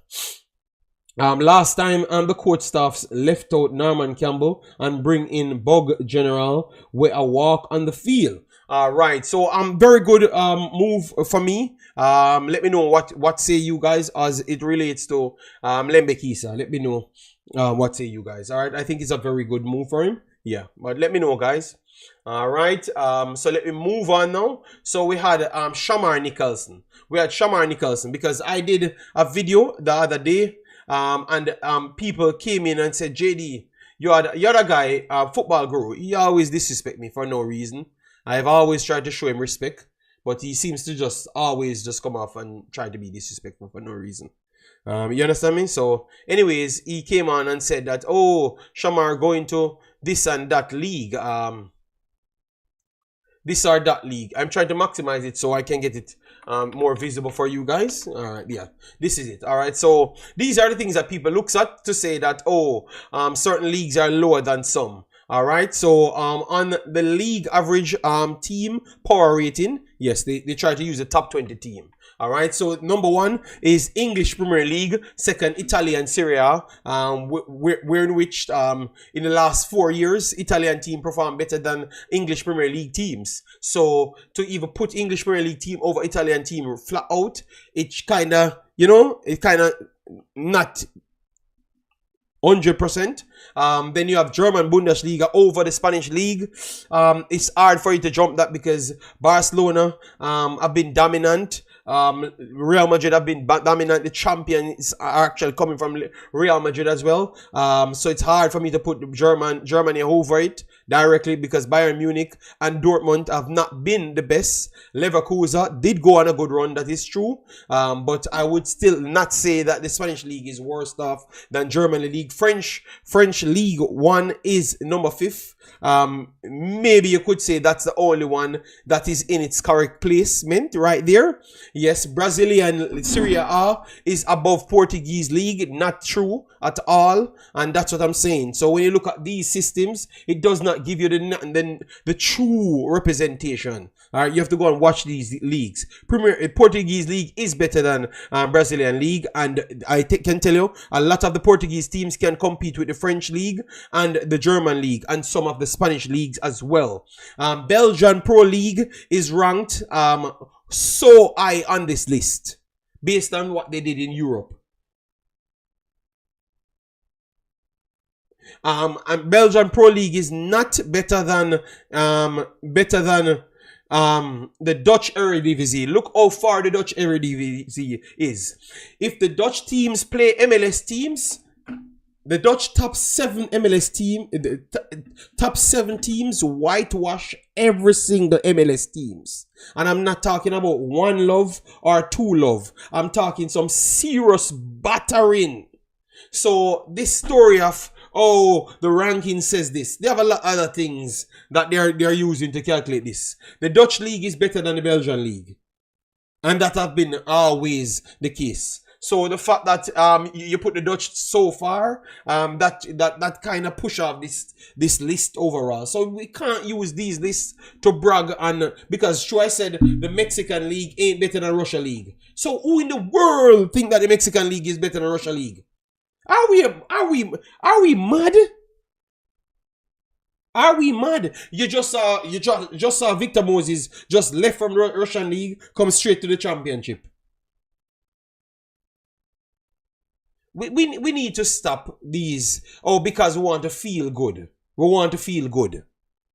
Last time the coach staffs left out Norman Campbell and bring in Bug General with a walk on the field. Right, so very good move for me. Let me know what say you guys as it relates to Lembikisa. Let me know what say you guys. All right, I think it's a very good move for him. Yeah, but let me know, guys. All right, so let me move on now. So we had Shamar Nicholson. Because I did a video the other day. And people came in and said, JD, you're the guy, football guru. He always disrespect me for no reason. I've always tried to show him respect, but he seems to just always just come off and try to be disrespectful for no reason. You understand me? So, anyways, he came on and said that, oh, Shamar going to this and that league. This or that league. I'm trying to maximize it so I can get it more visible for you guys. All right, yeah, this is it. All right, so these are the things that people look at to say that, oh, certain leagues are lower than some. All right, so on the league average team power rating, yes, they try to use the top 20 team. All right, so number 1 is English Premier League, second Italian Serie A, we're in which in the last 4 years Italian team performed better than English Premier League teams. So to even put English Premier League team over Italian team flat out, it's kind of, it's kind of not 100%. Then you have German Bundesliga over the Spanish league. It's hard for you to jump that because Barcelona have been dominant. Real Madrid have been dominant. The champions are actually coming from Real Madrid as well. So it's hard for me to put Germany over it directly because Bayern Munich and Dortmund have not been the best. Leverkusen did go on a good run, that is true. But I would still not say that the Spanish league is worse off than German league. French League 1 is number 5th. Maybe you could say that's the only one that is in its correct placement right there. Yes, Brazilian Serie A is above Portuguese league. Not true at all, and that's what I'm saying. So when you look at these systems, it does not give you the true representation. All right, you have to go and watch these leagues. Portuguese league is better than Brazilian league, and I can tell you a lot of the Portuguese teams can compete with the French league and the German league and some of the Spanish leagues as well. Belgian Pro League is ranked so high on this list based on what they did in Europe. And Belgian Pro League is not better than the Dutch Eredivisie. Look how far the Dutch Eredivisie is. If the Dutch teams play MLS teams, the Dutch top 7 MLS team, the top 7 teams whitewash every single MLS teams. And I'm not talking about 1 love or 2 love. I'm talking some serious battering. So this story of, oh, the ranking says this. They have a lot of other things that they're using to calculate this. The Dutch league is better than the Belgian league. And that have been always the case. So the fact that you put the Dutch so far, that kind of push off this list overall. So we can't use these lists to brag on, because sure I said the Mexican League ain't better than Russia League. So who in the world think that the Mexican League is better than Russia League? Are we mad? Are we mad? You just saw Victor Moses just left from the Russian League, come straight to the championship. We need to stop these. Oh, because we want to feel good. We want to feel good.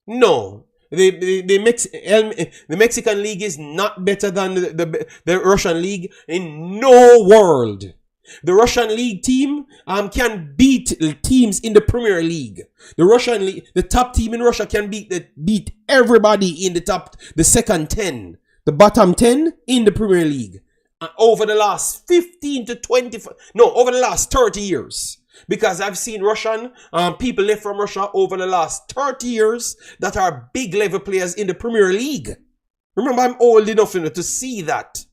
No. The Mexican League is not better than the Russian League in no world. The Russian League team can beat teams in the Premier League. The Russian League, the top team in Russia can beat everybody in the second 10, the bottom 10 in the Premier League. Over the last 15 to 25, no, over the last 30 years. Because I've seen Russian people left from Russia over the last 30 years that are big level players in the Premier League. Remember, I'm old enough to see that.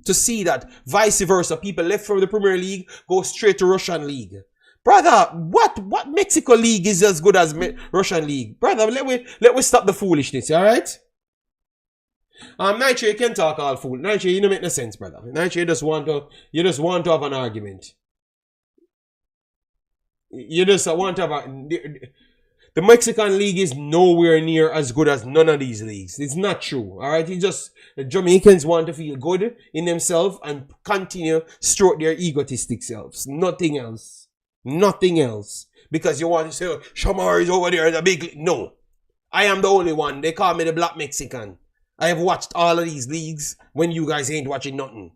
To see that. Vice versa, people left from the Premier League go straight to Russian League. Brother, what Mexico League is as good as Russian League? Brother, let we stop the foolishness, alright? Nitro, you can talk all fool. Nitro, you don't make no sense, brother. Nitro, you just want to have an argument. You just want to have the Mexican League is nowhere near as good as none of these leagues. It's not true. Alright? It's just the Jamaicans want to feel good in themselves and continue stroke their egotistic selves. Nothing else. Nothing else. Because you want to say, oh, Shamar is over there in the big league. No. I am the only one. They call me the Black Mexican. I have watched all of these leagues when you guys ain't watching nothing.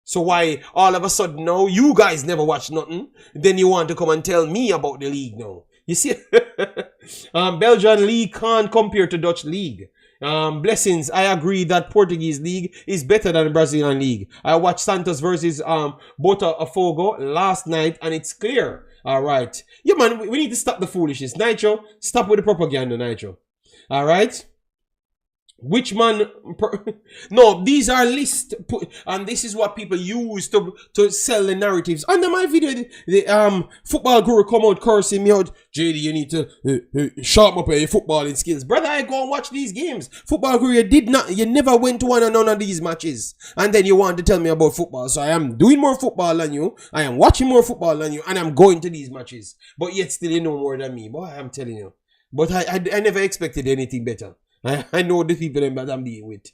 So why all of a sudden now you guys never watch nothing? Then you want to come and tell me about the league now. You see, Belgian league can't compare to Dutch league. Blessings, I agree that Portuguese league is better than Brazilian league. I watched Santos versus Botafogo last night and it's clear. Alright. Yeah man, we need to stop the foolishness. Nitro, stop with the propaganda, Nitro. Alright. Which man? No, these are lists, and this is what people use to sell the narratives. Under my video, the football guru come out cursing me out. JD, you need to sharpen up your footballing skills, brother. I go and watch these games. Football guru, you never went to one and none of these matches, and then you want to tell me about football. So I am doing more football than you. I am watching more football than you, and I'm going to these matches. But yet still, you know more than me, boy. I'm telling you. But I never expected anything better. I know the people that I'm dealing with.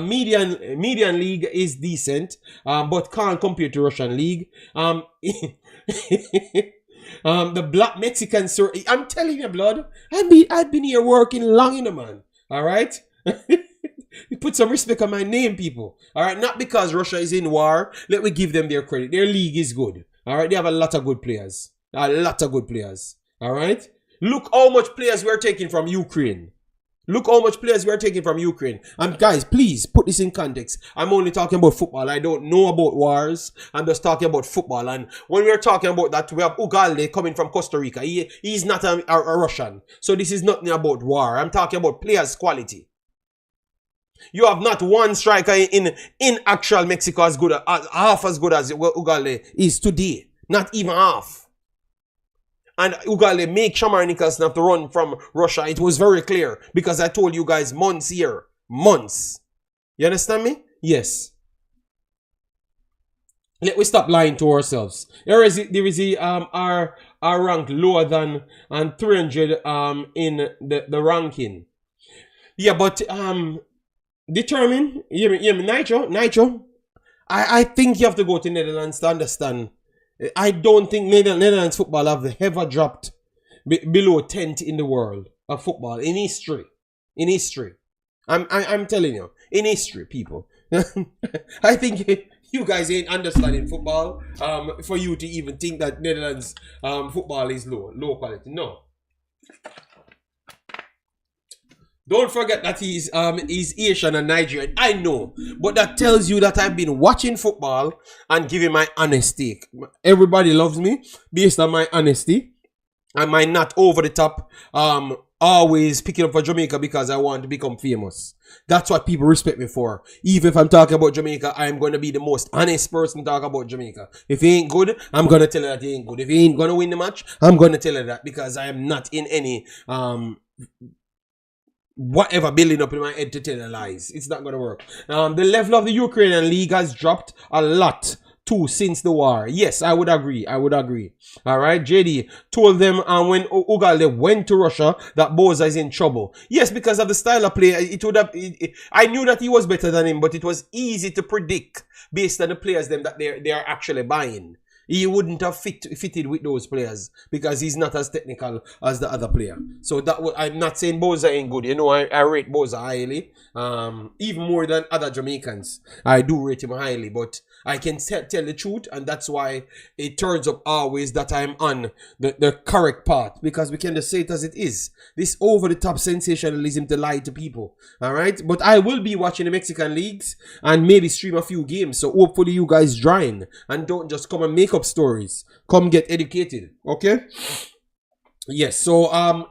Median league is decent, but can't compare to Russian league. The Black Mexican, sir, I'm telling you, blood. I've been here working long enough, man. All right. You put some respect on my name, people. All right, not because Russia is in war. Let me give them their credit. Their league is good. All right, they have a lot of good players. A lot of good players. All right. Look how much players we're taking from Ukraine. Look how much players we are taking from Ukraine. And guys, please put this in context. I'm only talking about football. I don't know about wars. I'm just talking about football. And when we're talking about that, we have Ugalde coming from Costa Rica. He's not a Russian. So this is nothing about war. I'm talking about players' quality. You have not one striker in actual Mexico as good, half as good as Ugalde is today. Not even half. And Ugalde make Shamar Nicholson have to run from Russia. It was very clear. Because I told you guys months here. Months. You understand me? Yes. Let we stop lying to ourselves. There is our rank lower than 300 in the ranking. Yeah, but determine. You mean Nitro. I think you have to go to Netherlands to understand. I don't think Netherlands football have ever dropped below 10th in the world of football in history. In history. I'm telling you. In history, people. I think you guys ain't understanding football for you to even think that Netherlands football is low quality. No. Don't forget that he's Asian and Nigerian. I know. But that tells you that I've been watching football and giving my honesty. Everybody loves me based on my honesty and my not over the top always picking up for Jamaica because I want to become famous. That's what people respect me for. Even if I'm talking about Jamaica, I'm going to be the most honest person to talk about Jamaica. If he ain't good, I'm going to tell you that he ain't good. If he ain't going to win the match, I'm going to tell you that because I am not in any whatever building up in my head to tell you lies. It's not going to work. The level of the Ukrainian league has dropped a lot too since the war. Yes, I would agree. All right, JD told them when Ugalde went to Russia that Boza is in trouble. Yes, because of the style of play. It would have. I knew that he was better than him, but it was easy to predict based on the players them that they are actually buying. He wouldn't have fitted with those players because he's not as technical as the other player. So that I'm not saying Boza ain't good. You know, I rate Boza highly, even more than other Jamaicans. I do rate him highly, but I can tell the truth, and that's why it turns up always that I'm on the correct path, because we can just say it as it is. This over-the-top sensationalism to lie to people, all right? But I will be watching the Mexican leagues and maybe stream a few games, so hopefully you guys join and don't just come and make up stories. Come get educated, okay? Yes, so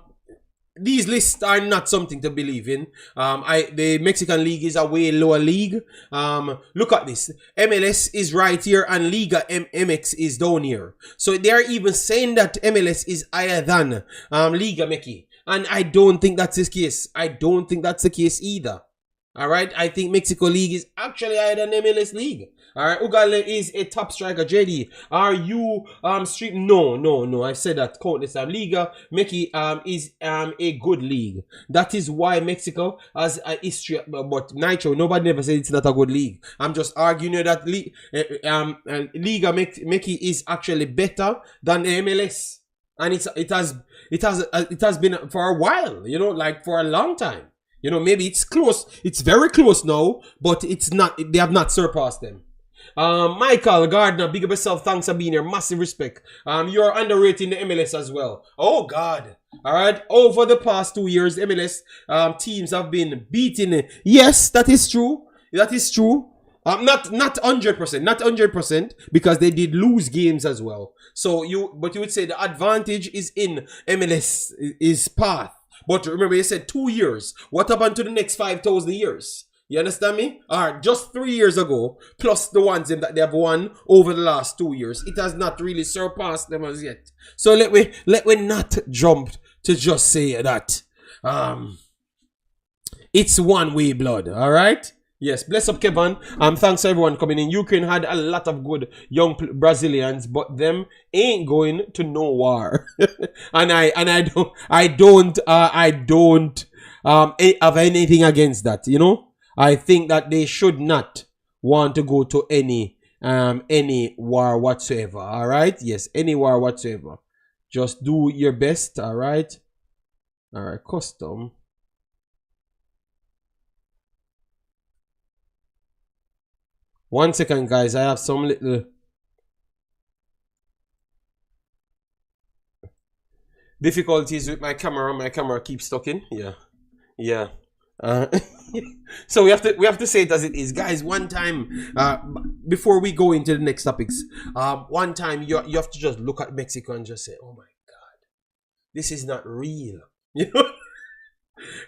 these lists are not something to believe in. The Mexican league is a way lower league. Look at this. MLS is right here and Liga MX is down here. So they are even saying that MLS is higher than Liga MX. And I don't think that's the case. I don't think that's the case either. Alright, I think Mexico League is actually higher than MLS League. Alright, Ugale is a top striker. JD, are you stream? No. I've said that countless times. Liga Meki is a good league. That is why Mexico has a history. But Nitro, nobody never said it's not a good league. I'm just arguing that Liga Meki is actually better than the MLS, and it has been for a while. You know, like for a long time. You know, maybe it's close. It's very close now, but it's not. They have not surpassed them. Michael Gardner, big up yourself. Thanks for being here. Massive respect. You're underrating the MLS as well. Oh God. All right. Over the past 2 years, MLS teams have been beaten. Yes, that is true. That is true. Not 100%. Not 100% because they did lose games as well. So you would say the advantage is in MLS is path. But remember, you said 2 years. What happened to the next 5,000 years? You understand me? Alright, just 3 years ago, plus the ones that they have won over the last 2 years, it has not really surpassed them as yet. So let we not jump to just say that it's one way blood. Alright? Yes, bless up Kevin. Thanks everyone coming in. Ukraine had a lot of good young Brazilians, but them ain't going to no war. and I don't have anything against that. You know, I think that they should not want to go to any war whatsoever. All right, yes, any war whatsoever. Just do your best. All right, custom. One second, guys. I have some little difficulties with my camera. My camera keeps stuck in. Yeah. So we have to say it as it is, guys. One time, before we go into the next topics, one time you have to just look at Mexico and just say, "Oh my God, this is not real." You know.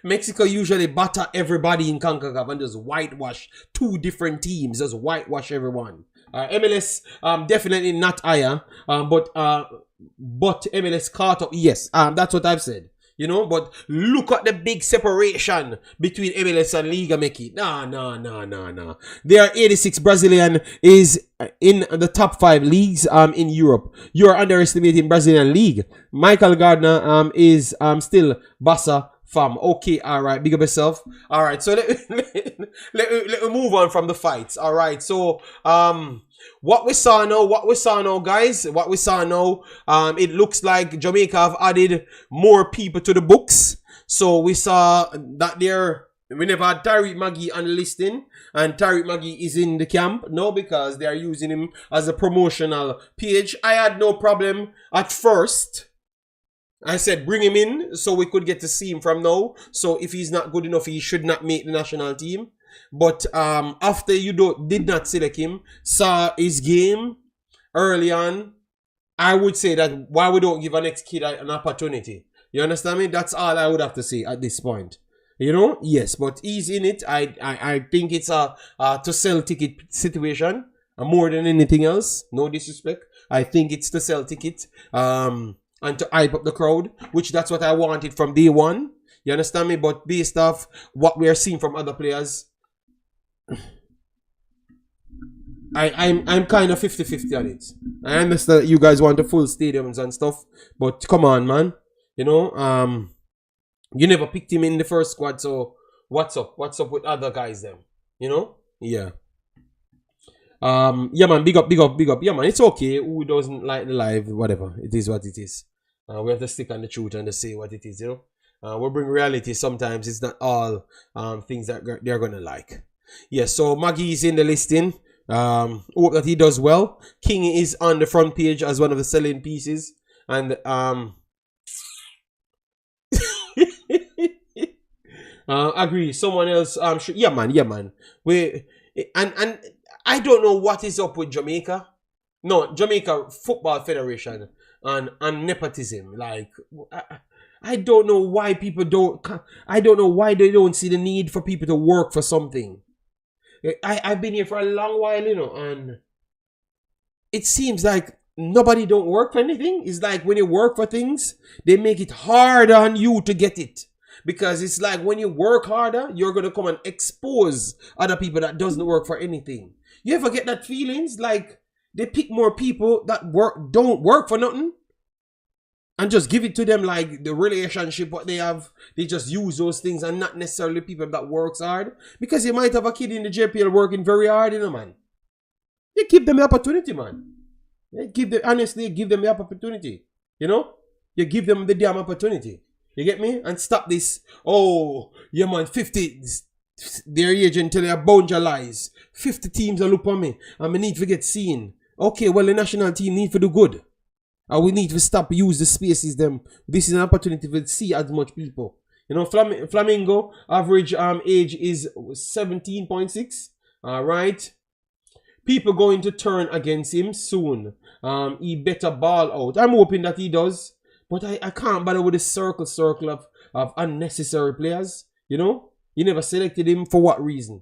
Mexico usually batter everybody in Concacaf and just whitewash 2 different teams. Just whitewash everyone. MLS definitely not higher, but MLS caught up. Yes, that's what I've said. You know, but look at the big separation between MLS and Liga Meki. No. There are 86 Brazilian is in the top 5 leagues in Europe. You are underestimating Brazilian league. Michael Gardner is still Bassa. Fam, okay, all right, big up yourself. All right, so let me move on from the fights. All right, so what we saw now, guys, it looks like Jamaica have added more people to the books. So we saw that we never had Tyreek Magee on the listing, and Tyreek Magee is in the camp now because they are using him as a promotional page. I had no problem at first. I said bring him in so we could get to see him from now. So if he's not good enough, he should not make the national team. But after you did not select him, saw his game early on, I would say that why we don't give our next kid an opportunity. You understand me? That's all I would have to say at this point. You know, yes, but he's in it. I think it's a to sell ticket situation more than anything else. No disrespect. I think it's to sell ticket and to hype up the crowd, which that's what I wanted from day one. You understand me? But based off what we are seeing from other players, I'm kind of 50-50 on it. I understand you guys want the full stadiums and stuff, but come on, man. You know, you never picked him in the first squad, so what's up? What's up with other guys then? You know? Yeah. Yeah, man, big up. Yeah, man, it's okay. Who doesn't like the live? Whatever. It is what it is. We have to stick on the truth and to say what it is, you know? We bring reality. Sometimes it's not all things that they're gonna like. Yeah, so Magee is in the listing. Hope that he does well. King is on the front page as one of the selling pieces. And agree. Someone else yeah man. We and I don't know what is up with Jamaica. No, Jamaica Football Federation and nepotism. Like I don't know why people don't. I don't know why they don't see the need for people to work for something. I've been here for a long while, you know, and it seems like nobody don't work for anything. It's like when you work for things, they make it harder on you to get it. Because it's like when you work harder, you're going to come and expose other people that doesn't work for anything. You ever get that feelings? Like they pick more people that don't work for nothing and just give it to them like the relationship what they have. They just use those things and not necessarily people that works hard. Because you might have a kid in the JPL working very hard, you know, man. You give them the opportunity, man. Honestly, give them the opportunity. You know? You give them the damn opportunity. You get me? And stop this. Oh, yeah, man, 50. Their agent tell you a bunch of lies. 50 teams are look on me. And we need to get seen. Okay, well, the national team need to do good. And we need to stop use the spaces them. This is an opportunity to see as much people. You know, Flamingo average age is 17.6. All right. People going to turn against him soon. He better ball out. I'm hoping that he does. But I can't bother with the circle of unnecessary players. You know? You never selected him for what reason?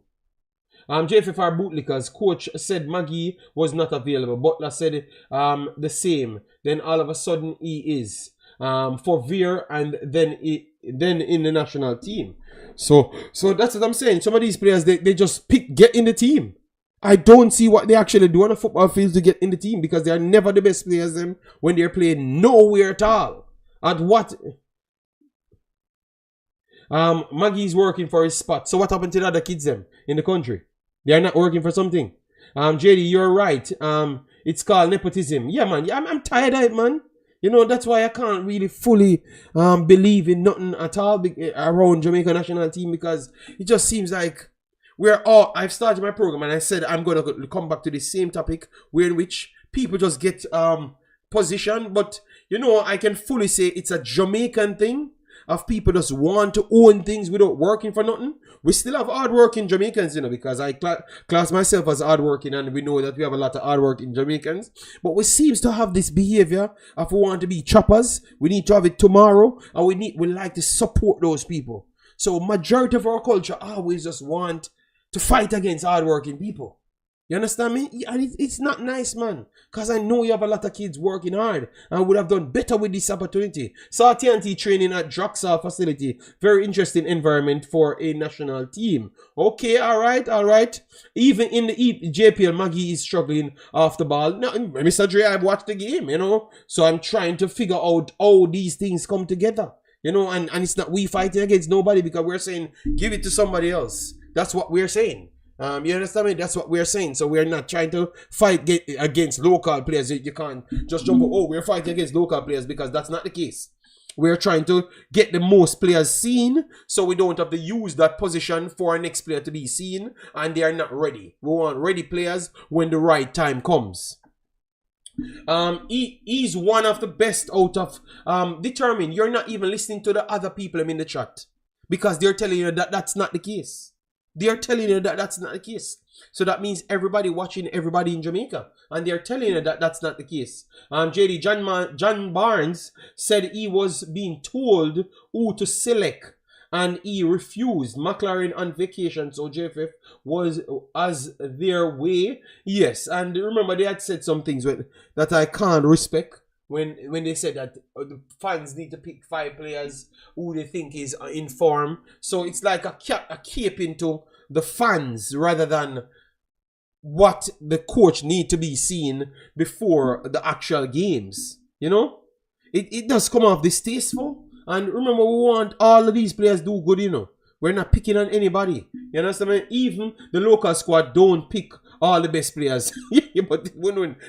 JFFR Bootlickers coach said Magee was not available. Butler said the same. Then all of a sudden he is. For Veer and then in the national team. So that's what I'm saying. Some of these players, they just get in the team. I don't see what they actually do on a football field to get in the team because they are never the best players them when they're playing nowhere at all. At what? Magee's working for his spot. So what happened to the other kids them in the country? They are not working for something. JD, you're right. It's called nepotism. Yeah, man. Yeah, I'm tired of it, man. You know, that's why I can't really fully believe in nothing at all around Jamaica national team because it just seems like I've started my program and I said I'm going to come back to the same topic where in which people just get position. But, you know, I can fully say it's a Jamaican thing of people just want to own things without working for nothing. We still have hardworking Jamaicans, you know, because I class myself as hardworking and we know that we have a lot of hardworking Jamaicans. But we seems to have this behavior of we want to be choppers. We need to have it tomorrow and we like to support those people. So majority of our culture always just want to fight against hardworking people. You understand me? And it's not nice, man. Because I know you have a lot of kids working hard and would have done better with this opportunity. Saw TNT training at Droxal facility. Very interesting environment for a national team. Okay, all right. Even in the JPL, Magee is struggling off the ball. Now, Mr. Dre, I've watched the game, you know. So I'm trying to figure out how these things come together. You know, and it's not we fighting against nobody because we're saying give it to somebody else. That's what we're saying. You understand me? That's what we're saying. So we're not trying to fight against local players. You can't just jump, we're fighting against local players because that's not the case. We're trying to get the most players seen so we don't have to use that position for our next player to be seen and they are not ready. We want ready players when the right time comes. He's one of the best out of determined. You're not even listening to the other people in the chat because they're telling you that that's not the case. They're telling you that that's not the case. So that means everybody watching everybody in Jamaica. And they're telling you that that's not the case. JD, John Barnes said he was being told who to select and he refused. Mc Claren on vacation, so JFF was as their way. Yes, and remember they had said some things that I can't respect. When they said that the fans need to pick 5 players who they think is in form. So it's like a cape into the fans rather than what the coach need to be seen before the actual games. You know? It does come off distasteful. And remember, we want all of these players do good, you know. We're not picking on anybody. You understand? Even the local squad don't pick all the best players. But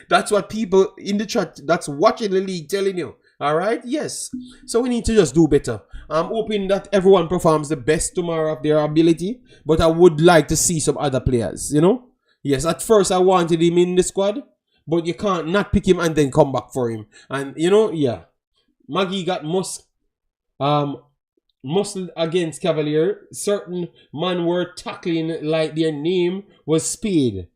that's what people in the chat that's watching the league telling you. Alright? Yes. So we need to just do better. I'm hoping that everyone performs the best tomorrow of their ability. But I would like to see some other players, you know? Yes, at first I wanted him in the squad. But you can't not pick him and then come back for him. And, you know, yeah. Magee got muscled against Cavalier. Certain men were tackling like their name was Speed.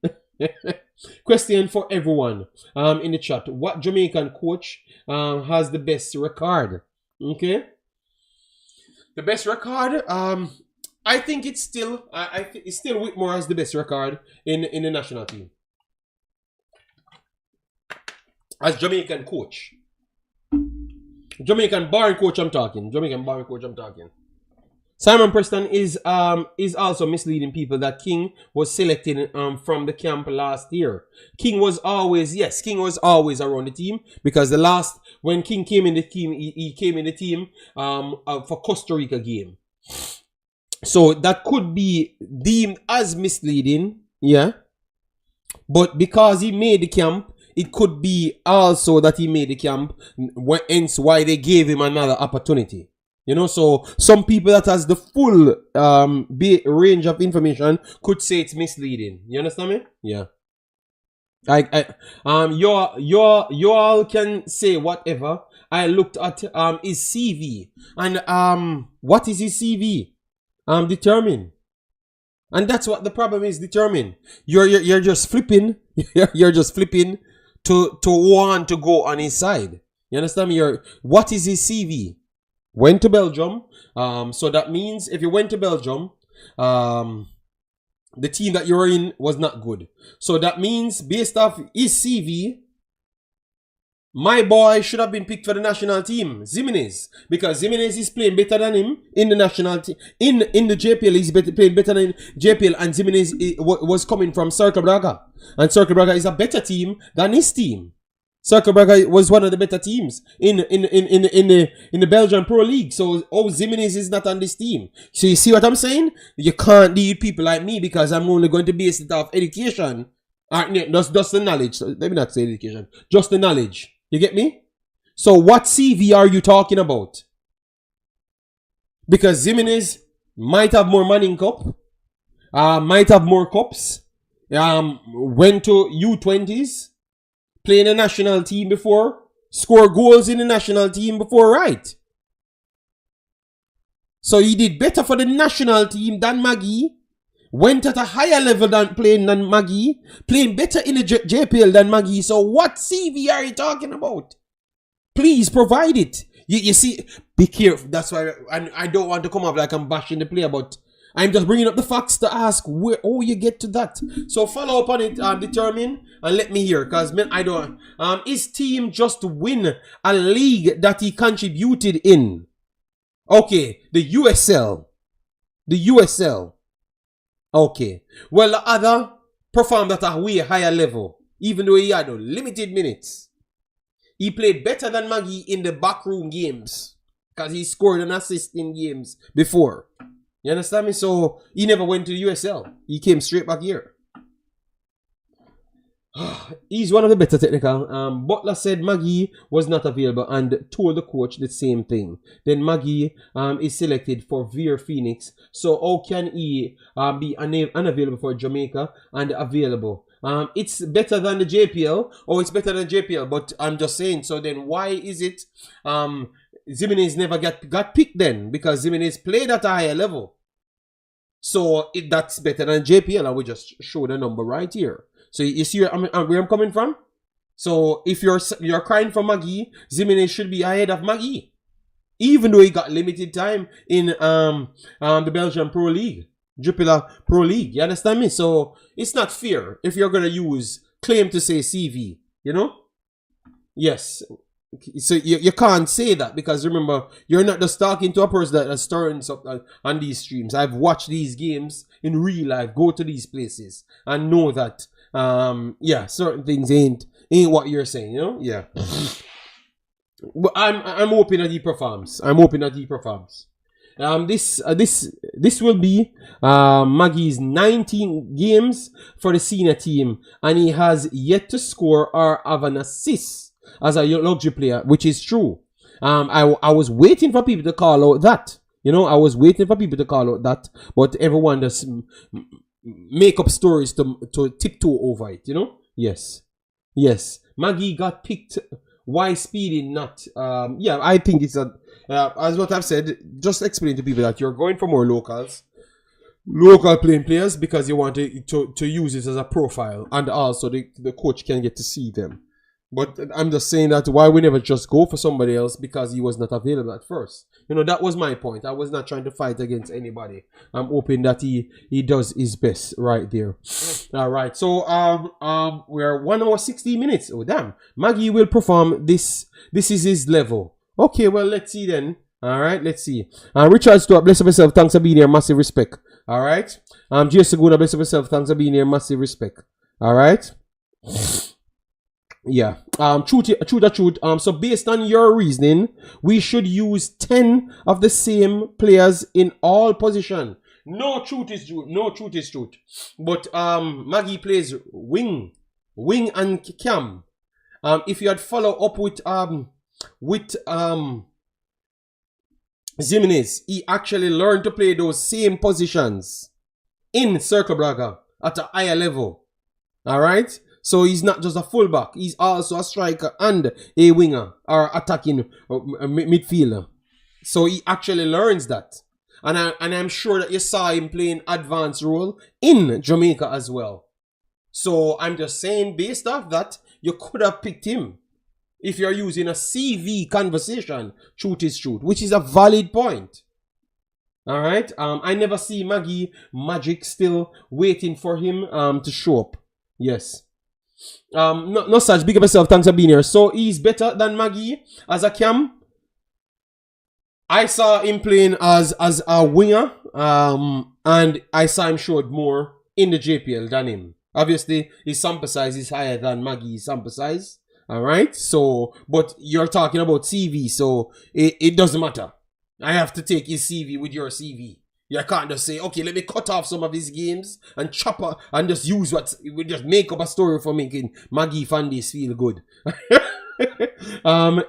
Question for everyone in the chat. What Jamaican coach has the best record? Okay. The best record? I think it's still it's still Whitmore has the best record in the national team. As Jamaican coach. Jamaican barn coach I'm talking. Simon Preston is also misleading people that King was selected from the camp last year. King was always around the team because when King came in the team, he came in the team for Costa Rica game. So that could be deemed as misleading, yeah. But because he made the camp, it could be also that he made the camp, hence why they gave him another opportunity. You know, so some people that has the full range of information could say it's misleading. You understand me? Yeah. You all can say whatever. I looked at his CV and what is his CV? Determine. And that's what the problem is. Determine. You're just flipping. You're just flipping to want to go on his side. You understand me? What is his CV? Went to Belgium. So that means if you went to Belgium, the team that you were in was not good. So that means based off his CV, my boy should have been picked for the national team, Jimenez, because Jimenez is playing better than him in the national team. In the JPL, he's playing better than JPL, and Jimenez was coming from Cercle Braga, and Cercle Braga is a better team than his team. Cercle Braga was one of the better teams in the Belgian Pro League. So Jimenez is not on this team. So you see what I'm saying? You can't deal with people like me because I'm only going to base it off education. Just the knowledge. Let me not say education. Just the knowledge. You get me? So what CV are you talking about? Because Jimenez might have more money in cup. Might have more cups. Went to U20s. Played in the national team before. Scored goals in the national team before, right? So he did better for the national team than Magee. Went at a higher level than Magee. Playing better in the JPL than Magee. So what CV are you talking about? Please provide it. You see, be careful. That's why I don't want to come up like I'm bashing the player, but I'm just bringing up the facts to ask how you get to that. So follow up on it, determine, and let me hear. Because I don't. His team just win a league that he contributed in. Okay, the USL. The USL. Okay. Well, the other performed at a way higher level. Even though he had limited minutes. He played better than Magee in the backroom games. Because he scored an assist in games before. You understand me? So, he never went to the USL. He came straight back here. He's one of the better technical. Butler said Magee was not available and told the coach the same thing. Then Magee is selected for Veer Phoenix. So, how can he be unavailable for Jamaica and available? It's better than the JPL. Oh, it's better than JPL. But I'm just saying. So, then why is it Jimenez never got picked then? Because Jimenez played at a higher level. So that's better than JPL. I will just show the number right here. So you see where I'm coming from? So if you're crying for Magee, Jimenez should be ahead of Magee. Even though he got limited time in the Belgian Pro League. Jupiler Pro League. You understand me? So it's not fair if you're gonna use claim to say CV. You know? Yes. So you can't say that because remember, you're not just talking to a person that is turns up on these streams. I've watched these games in real life, go to these places and know that yeah, certain things ain't what you're saying, you know? Yeah. But I'm hoping that he performs. I'm hoping that he performs. This will be Magee's 19 games for the senior team, and he has yet to score or have an assist as a luxury player, which is true. I was waiting for people to call out that. You know, I was waiting for people to call out that, but everyone just make up stories to tiptoe over it, you know? Yes. Yes. Magee got picked. Why speeding not? Yeah, I think it's as what I've said, just explain to people that you're going for more local playing players because you want to use it as a profile, and also the coach can get to see them. But I'm just saying that why we never just go for somebody else because he was not available at first. You know, that was my point. I was not trying to fight against anybody. I'm hoping that he does his best right there. All right. So we're 1 hour 60 minutes. Oh damn. Magee will perform this. This is his level. Okay, well let's see then. All right, let's see. Richard Stewart, bless up yourself. Thanks for being here. Massive respect. All right. Jason Guna, bless up yourself. Thanks for being here. Massive respect. All right. Yeah. Truth. So based on your reasoning, we should use 10 of the same players in all position. No, truth is truth. No, truth is truth. But Magee plays wing and cam. If you had follow up with Jimenez, he actually learned to play those same positions in Circle Braga at a higher level. All right. So he's not just a fullback. He's also a striker and a winger or attacking midfielder. So he actually learns that. And I'm sure that you saw him playing advanced role in Jamaica as well. So I'm just saying based off that, you could have picked him. If you're using a CV conversation, truth is truth, which is a valid point. All right. I never see Magee Magic still waiting for him to show up. Yes. No such. Big up yourself. Thanks for being here. So he's better than Magee as a cam. I saw him playing as a winger, and I saw him showed more in the JPL than him. Obviously, his sample size is higher than Magee's sample size. All right. So, but you're talking about CV, so it doesn't matter. I have to take his CV with your CV. You can't just say, okay, let me cut off some of his games and chop up and just use we just make up a story for making Magee Fandies feel good.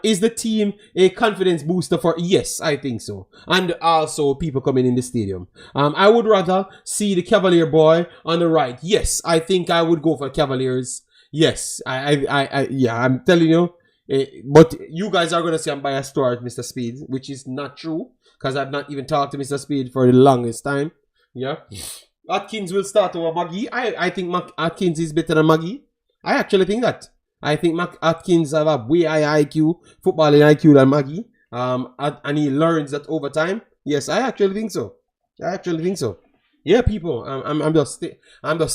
Is the team a confidence booster for? Yes, I think so. And also people coming in the stadium. I would rather see the Cavalier boy on the right. Yes, I think I would go for Cavaliers. Yes, yeah, I'm telling you. But you guys are gonna say I'm biased towards Mr. Speed, which is not true. Because I've not even talked to Mr. Speed for the longest time. Yeah. Atkins will start over Magee. I think Atkins is better than Magee. I actually think that. I think Atkins have a way higher IQ, footballing IQ than Magee. And he learns that over time. Yes, I actually think so. Yeah, people. I'm just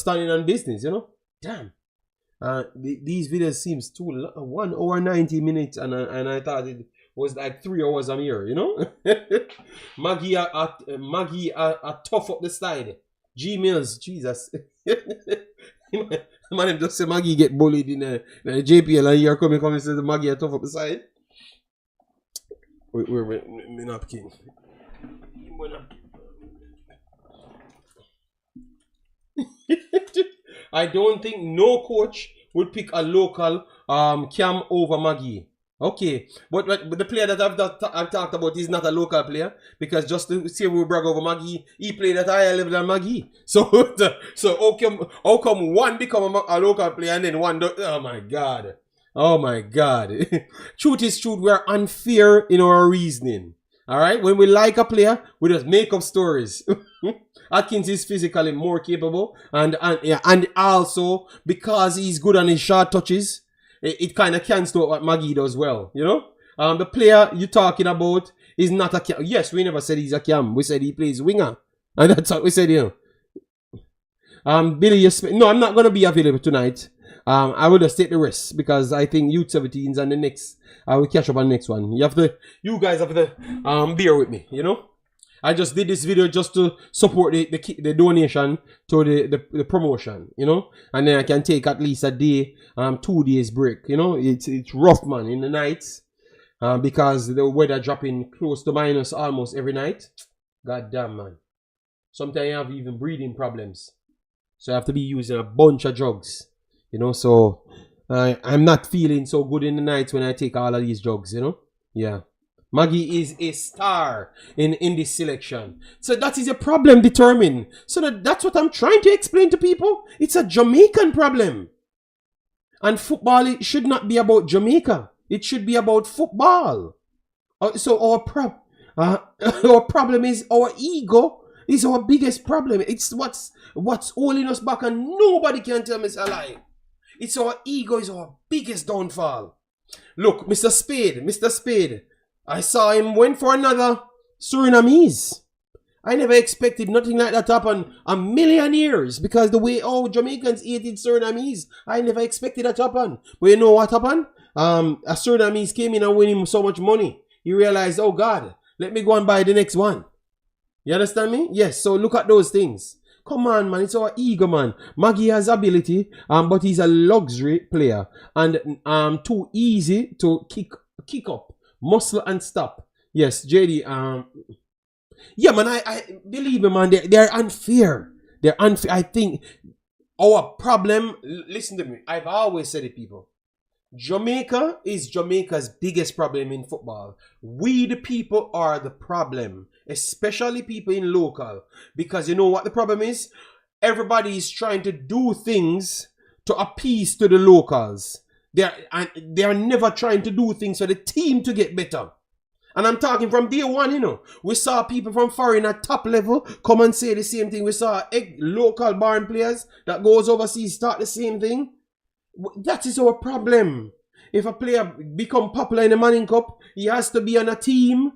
standing on business, you know. Damn. These videos seems too long. 1 hour 90 minutes, and I thought it was like 3 hours I'm here, you know. Magee are tough up the side. G Mills, Jesus. Man, just say Magee get bullied in the JPL, and you're coming and say the Magee are tough up the side. Wait, me napkin. I don't think no coach would pick a local cam over Magee. Okay, but the player that I've talked about is not a local player, because just to say we brag over Magee, he played at a higher level than Magee. So how come one become a local player and then one don't? Oh my god. Truth is truth, we are unfair in our reasoning. All right, when we like a player, we just make up stories. Atkins is physically more capable, and also because he's good on his short touches, it kind of cancels out what Magee does well. You know, the player you're talking about is not a cam. Yes, we never said he's a cam. We said he plays winger, and that's what we said. You know, Billy, no, I'm not gonna be available tonight. I will just take the rest because I think Youth 17s and the next, I will catch up on the next one. You guys have to bear with me, you know. I just did this video just to support the donation to the promotion, you know, and then I can take at least a day, 2 days break, you know. It's rough, man, in the nights, because the weather dropping close to minus almost every night. God damn, man. Sometimes I have even breathing problems, so I have to be using a bunch of drugs. You know, so I'm not feeling so good in the nights when I take all of these drugs, you know. Yeah. Magee is a star in this selection. So that is a problem determined. So that's what I'm trying to explain to people. It's a Jamaican problem. And football, it should not be about Jamaica. It should be about football. So our problem is our ego is our biggest problem. It's what's holding us back, and nobody can tell me it's a lie. It's our ego is our biggest downfall. Look, Mr. Spade. I saw him went for another Surinamese. I never expected nothing like that to happen a million years, because the way Jamaicans hated Surinamese, I never expected that to happen. But you know what happened? A Surinamese came in and win him so much money. He realized, oh God, let me go and buy the next one. You understand me? Yes, so look at those things. Come on, man, it's our ego, man. Magee has ability, but he's a luxury player and too easy to kick up, muscle and stop. Yes, JD. Yeah, man, I believe me, man. They're unfair. They're unfair. I think our problem. Listen to me. I've always said it, people. Jamaica is Jamaica's biggest problem in football. We the people are the problem, especially people in local, because you know what the problem is? Everybody is trying to do things to appease to the locals. They're never trying to do things for the team to get better. And I'm talking from day one, you know. We saw people from foreign at top level come and say the same thing. We saw local barn players that goes overseas start the same thing. That is our problem. If a player become popular in the Manning Cup, he has to be on a team.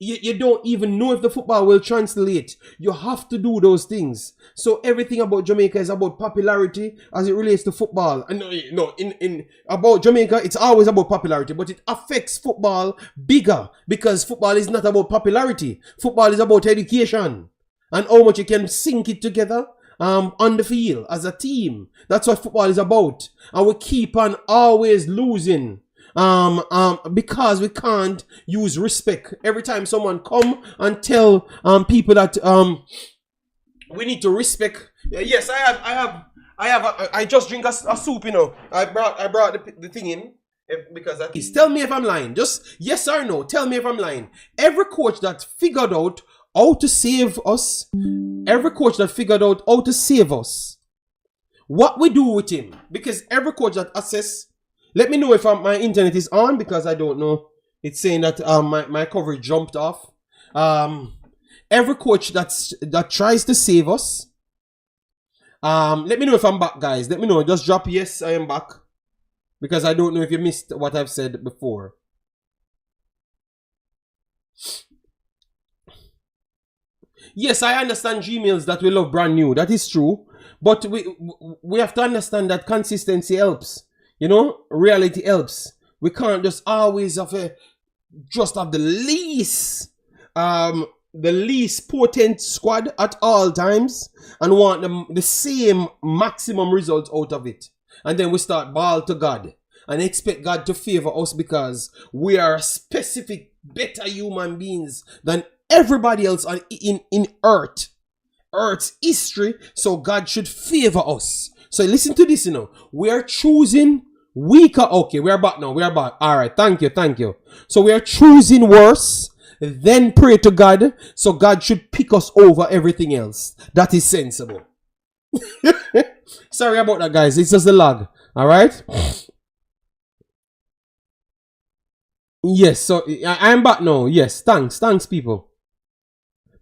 You don't even know if the football will translate. You have to do those things. So everything about Jamaica is about popularity as it relates to football. And no, about Jamaica, it's always about popularity, but it affects football bigger because football is not about popularity. Football is about education and how much you can sync it together on the field as a team. That's what football is about. And we keep on always losing. Because we can't use respect. Every time someone come and tell people that we need to respect. Yes, I just drink a soup, you know. I brought the thing in because tell me if I'm lying. Just yes or no. Tell me if I'm lying. Every coach that figured out how to save us, what we do with him, because every coach that assess. Let me know if my internet is on, because I don't know. It's saying that my coverage jumped off. Every coach that tries to save us. Let me know if I'm back, guys. Let me know. Just drop yes, I am back. Because I don't know if you missed what I've said before. Yes, I understand Gmails that we love brand new. That is true. But we have to understand that consistency helps. You know, reality helps. We can't just always have the least potent squad at all times and want the same maximum results out of it. And then we start ball to God and expect God to favor us because we are specific better human beings than everybody else in Earth's history. So God should favor us. So listen to this, you know. We are choosing weaker. Okay, we are back now. We are back. All right. Thank you. So we are choosing worse, then pray to God. So God should pick us over everything else. That is sensible. Sorry about that, guys. It's just a lag. All right. Yes, so I'm back now. Yes, thanks, people.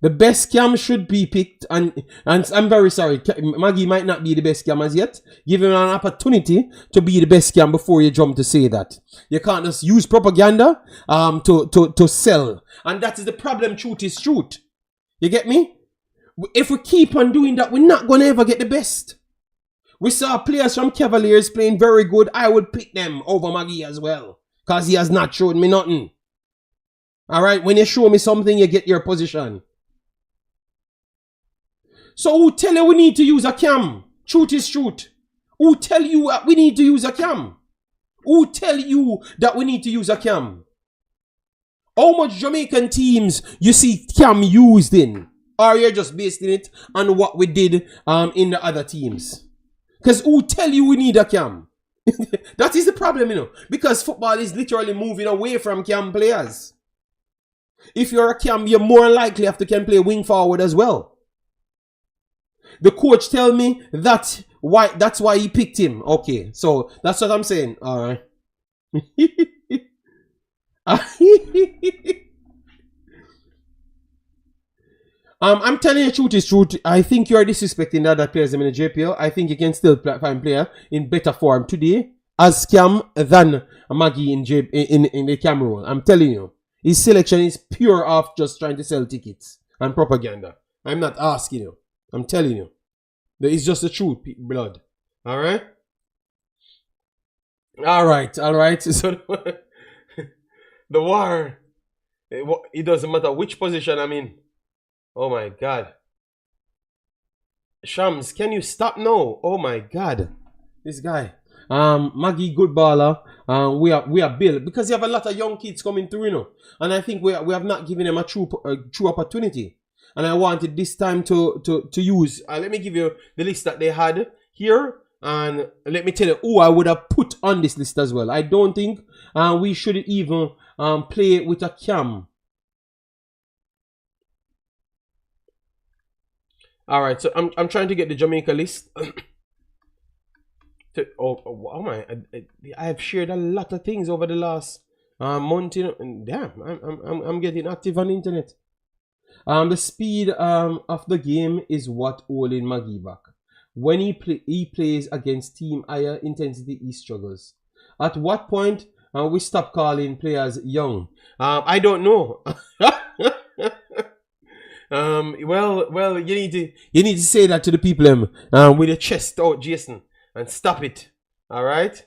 The best cam should be picked, and I'm very sorry, Maggie might not be the best cam as yet. Give him an opportunity to be the best cam before you jump to say that. You can't just use propaganda to sell, and that is the problem. Truth is truth. You get me? If we keep on doing that, we're not gonna ever get the best. We saw players from Cavaliers playing very good. I would pick them over Maggie as well, cause he has not shown me nothing. All right, when you show me something, you get your position. So who tell you we need to use a cam? Truth is truth. Who tell you we need to use a cam? Who tell you that we need to use a cam? How much Jamaican teams you see cam used in? Or you're just basing it on what we did in the other teams? Because who tell you we need a cam? That is the problem, you know. Because football is literally moving away from cam players. If you're a cam, you're more likely have to can play wing forward as well. The coach tell me that's why he picked him. Okay, so that's what I'm saying. All right. I'm telling you the truth is truth. I think you are disrespecting the other players in the JPL. I think you can still find player in better form today as scam than Maggie in the Cameroon. I'm telling you. His selection is pure off just trying to sell tickets and propaganda. I'm not asking you. I'm telling you. It's just the truth, blood. Alright? Alright. So the war, it doesn't matter which position I'm in. Oh my God. Shams, can you stop now? Oh my God. This guy. Maggie, good baller. We are built because you have a lot of young kids coming through, you know. And I think we have not given them a true opportunity. And I wanted this time to use. Let me give you the list that they had here. And let me tell you who I would have put on this list as well. I don't think we should even play with a cam. Alright, so I'm trying to get the Jamaica list. Oh my! I have shared a lot of things over the last month. You know, damn, I'm getting active on the internet. The speed of the game is what holding Maggie back. When he plays against team higher intensity, he struggles. At what point we stop calling players young? I don't know. Well, you need to say that to the people with your chest out, Jason. And stop it. Alright?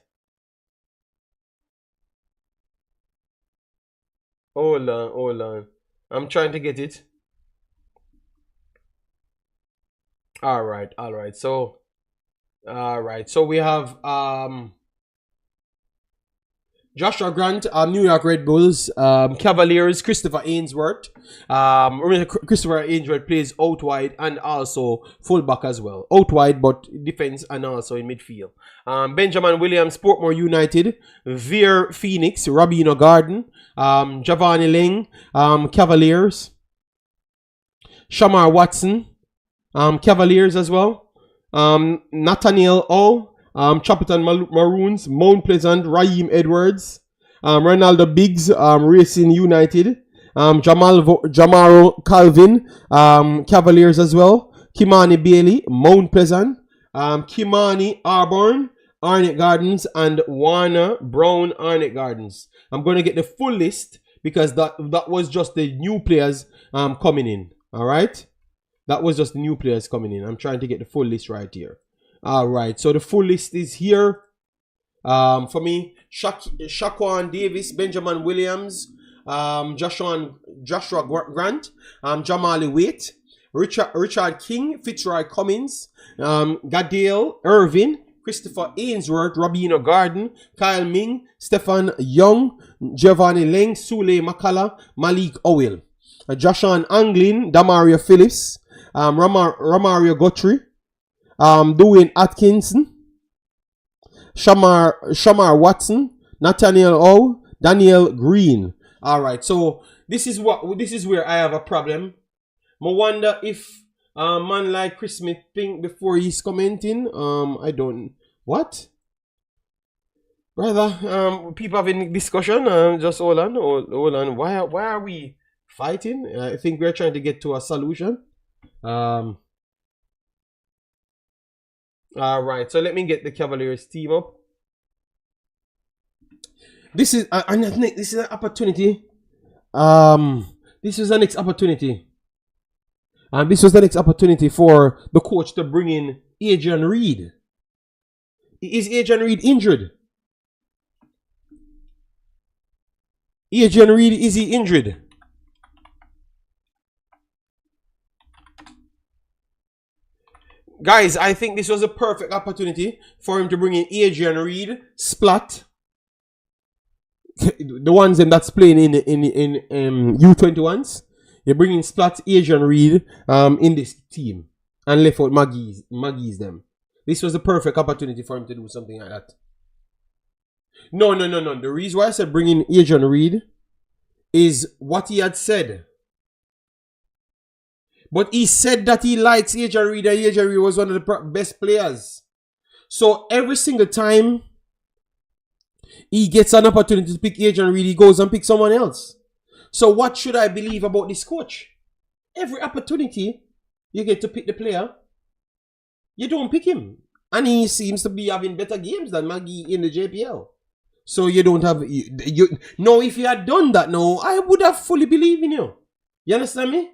Hold on. I'm trying to get it. Alright. So we have Joshua Grant, New York Red Bulls, Cavaliers, Christopher Ainsworth. Remember, Christopher Ainsworth plays out wide and also fullback as well. Out wide, but defense and also in midfield. Benjamin Williams, Portmore United, Veer Phoenix, Robino Garden, Javani Leng, Cavaliers, Shamar Watson, Cavaliers as well. Nathaniel O. Chapperton Maroons, Mount Pleasant, Raheem Edwards, Ronaldo Biggs, Racing United, Jamaro Calvin, Cavaliers as well, Kimani Bailey, Mount Pleasant, Kimani Arborn, Arnett Gardens, and Warner Brown Arnett Gardens. I'm going to get the full list because that was just the new players coming in. Alright? That was just the new players coming in. I'm trying to get the full list right here. Alright, so the full list is here. For me, Shaquan Davis, Benjamin Williams, Joshua Grant, Jamali Waite, Richard King, Fitzroy Cummins, Gadale Irvin, Christopher Ainsworth, Robino Garden, Kyle Ming, Stefan Young, Giovanni Leng, Sule Makala, Malik Owil, Joshan Anglin, Damario Phillips, Romario Guthrie, Dwayne Atkinson, Shamar Watson, Nathaniel O, Daniel Green. Alright, so this is where I have a problem. I wonder if man like Chris Smith think before he's commenting. I don't what? Brother, people having discussion. Just hold on. Why are we fighting? I think we're trying to get to a solution. Um, all right. So let me get the Cavaliers team up. This is and I think this is an opportunity. This is the next opportunity. And this was the next opportunity for the coach to bring in Adrian Reed. Is Adrian Reed injured? Adrian Reed, is he injured? Guys, I think this was a perfect opportunity for him to bring in Adrian Reed, Splat, the ones that's playing in U21s. You're bringing Splat, Adrian Reed in this team and left out Magee's them. This was the perfect opportunity for him to do something like that. No. The reason why I said bring in Adrian Reed is what he had said. But he said that he likes Adrian Reed and Adrian Reed was one of the best players. So every single time he gets an opportunity to pick Adrian Reed, he goes and picks someone else. So what should I believe about this coach? Every opportunity you get to pick the player, you don't pick him. And he seems to be having better games than Magee in the JPL. So you don't have... No, if you had done that, no, I would have fully believed in you. You understand me?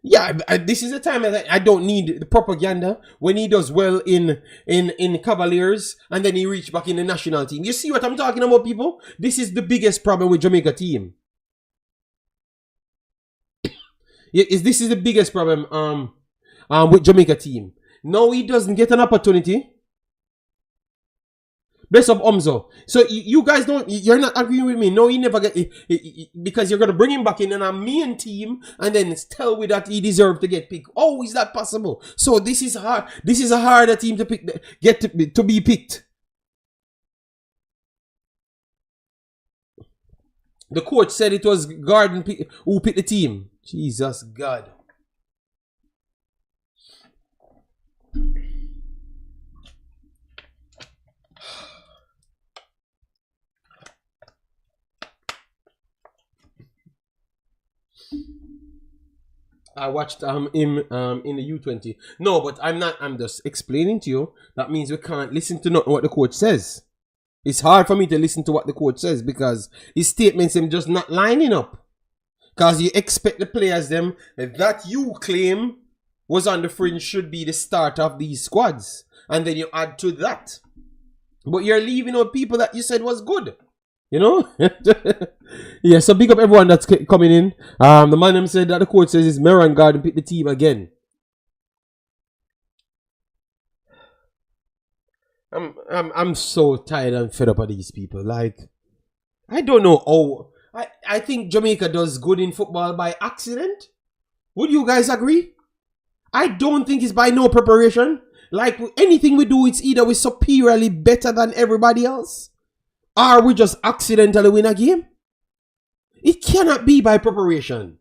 Yeah, this is a time that I don't need the propaganda when he does well in Cavaliers and then he reach back in the national team. You see what I'm talking about, people? This is the biggest problem with Jamaica team. This is the biggest problem with Jamaica team. No, he doesn't get an opportunity. Bless up Omzo. So you guys you're not agreeing with me. No, he never get because you're gonna bring him back in a main team and then tell me that he deserves to get picked. Oh, is that possible? So this is hard. This is a harder team to pick, to be picked. The coach said it was Garden who picked the team. Jesus God. I watched him in the U20. No, but I'm just explaining to you. That means we can't listen to what the coach says. It's hard for me to listen to what the coach says because his statements him just not lining up. Because you expect the players them that you claim was on the fringe should be the start of these squads. And then you add to that. But you're leaving out people that you said was good. You know? Yeah, so big up everyone that's coming in. The man said that the coach says it's Meron Garden pick the team again. I'm so tired and fed up of these people. Like, I don't know how. I think Jamaica does good in football by accident. Would you guys agree? I don't think it's by no preparation. Like anything we do, it's either we're superiorly better than everybody else, or we just accidentally win a game. It cannot be by preparation.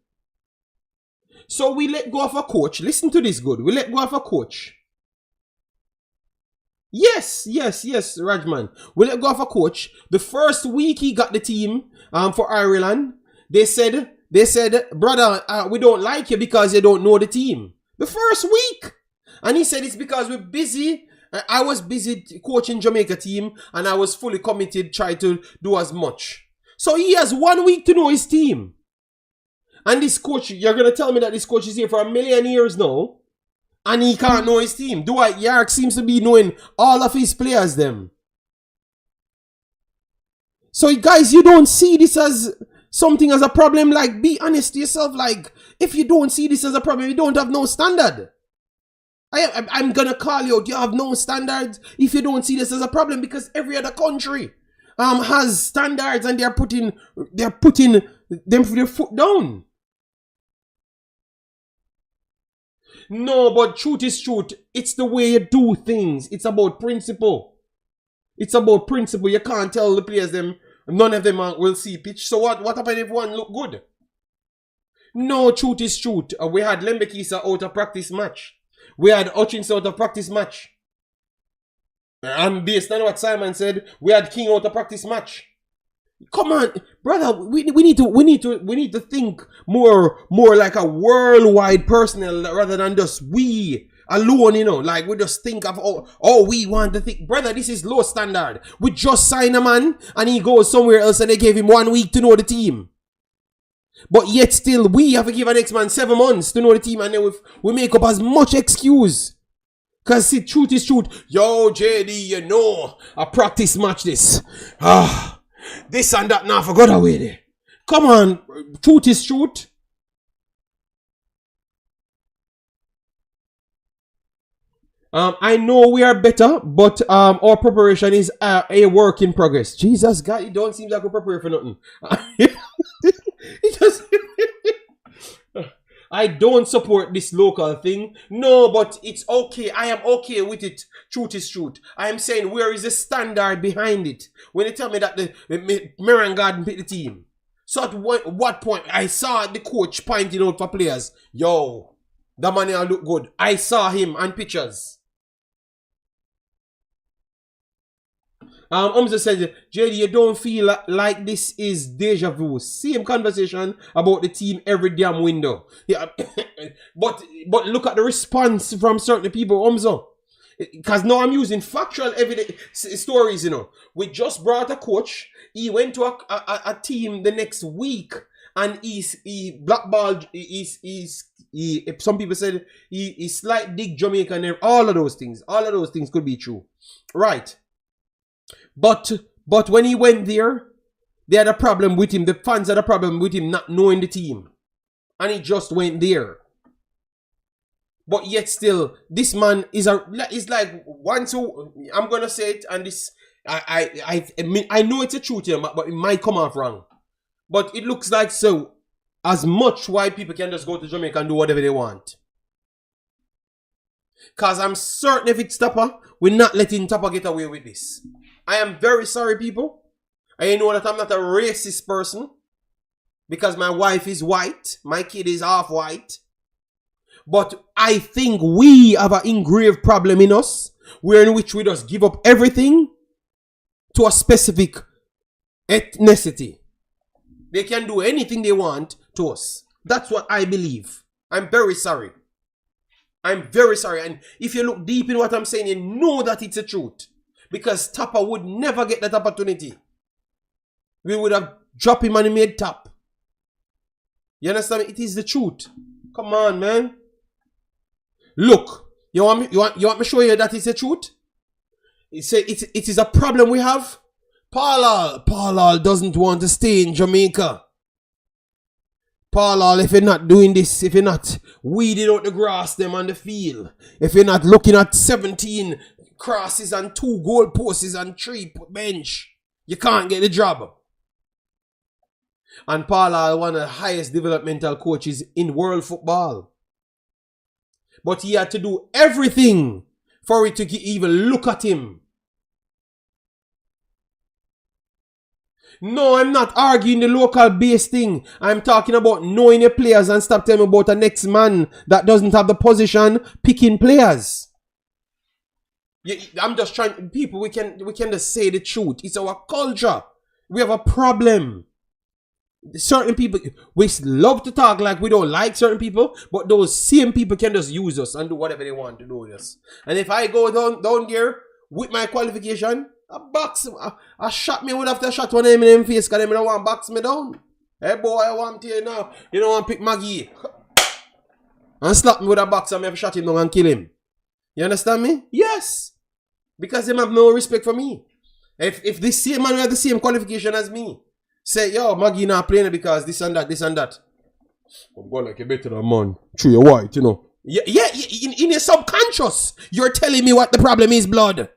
So we let go of a coach. Listen to this good. We let go of a coach. Yes, Rajman. We let go of a coach. The first week he got the team for Ireland, they said, brother, we don't like you because you don't know the team. The first week. And he said it's because we're busy. I was busy coaching Jamaica team and I was fully committed, trying to do as much. So he has 1 week to know his team. And this coach, you're going to tell me that this coach is here for a million years now and he can't know his team. Dwight York seems to be knowing all of his players them. So guys, you don't see this as something as a problem. Like, be honest to yourself. Like, if you don't see this as a problem, you don't have no standard. I'm going to call you out. You have no standards if you don't see this as a problem, because every other country has standards and they're putting them for their foot down. No, but truth is truth. It's the way you do things. It's about principle. It's about principle. You can't tell the players them, none of them will see pitch. So what happened if one look good? No, truth is truth. We had Lembikisa out of practice match. We had Hutchinson out of practice match. And based on what Simon said, we had King out a practice match. Come on, brother. We need to think more like a worldwide personnel rather than just we alone. You know, like we just think of we want to think, brother. This is low standard. We just sign a man and he goes somewhere else and they gave him 1 week to know the team. But yet still, we have to give an next man 7 months to know the team, and then we make up as much excuse. Because see, truth is truth. Yo, JD, you know, a practice match this. This and that now forgot away there. Come on, truth is truth. I know we are better, but our preparation is a work in progress. Jesus God, it don't seem like we prepare for nothing. It just I don't support this local thing. No, but it's okay. I am okay with it. Truth is truth. I am saying, where is the standard behind it? When they tell me that the Mirren Garden picked the team. So at what point? I saw the coach pointing out for players. Yo, that man here look good. I saw him on pictures. Umza said, JD, you don't feel like this is deja vu. Same conversation about the team every damn window. Yeah, but look at the response from certain people, Umza. Because now I'm using factual evidence stories, you know. We just brought a coach. He went to a team the next week and he blackballed. Some people said he slight dig Jamaica and all of those things. All of those things could be true. Right. But when he went there, they had a problem with him. The fans had a problem with him not knowing the team. And he just went there. But yet still, this man is like once I'm gonna say it, and this I know it's a truth here, but it might come off wrong. But it looks like so as much white people can just go to Jamaica and do whatever they want. Cause I'm certain if it's Tapa, we're not letting Tapa get away with this. I am very sorry, people. I know that I'm not a racist person. Because my wife is white. My kid is half white. But I think we have an engraved problem in us. Where in which we just give up everything to a specific ethnicity. They can do anything they want to us. That's what I believe. I'm very sorry. I'm very sorry. And if you look deep in what I'm saying, you know that it's the truth. Because Tapa would never get that opportunity. We would have dropped him and he made tap. You understand me? It is the truth. Come on, man. Look. You want me to show you that it's the truth? It is a problem we have. Paul doesn't want to stay in Jamaica. Paul, if you're not doing this, if you're not weeding out the grass them on the field, if you're not looking at 17 crosses and 2 goal posts and 3 bench, you can't get the job. And Paul, one of the highest developmental coaches in world football. But he had to do everything for it to even look at him. No, I'm not arguing the local base thing. I'm talking about knowing your players and stop telling me about a next man that doesn't have the position picking players. I'm just trying, people, we can just say the truth. It's our culture. We have a problem. Certain people, we love to talk like we don't like certain people, but those same people can just use us and do whatever they want to do with us. And if I go down there with my qualification, a shot me would have to shot one of them in them face because they don't want to box me down. Hey boy, I want to you now. You don't want to pick Magee and slap me with a box and me have shot him down and kill him. You understand me? Yes. Because they have no respect for me. If this same man have the same qualification as me, say, yo, Magee not playing because this and that. I'm going like a better than man. True, you're white, you know. Yeah, in your subconscious, you're telling me what the problem is, blood.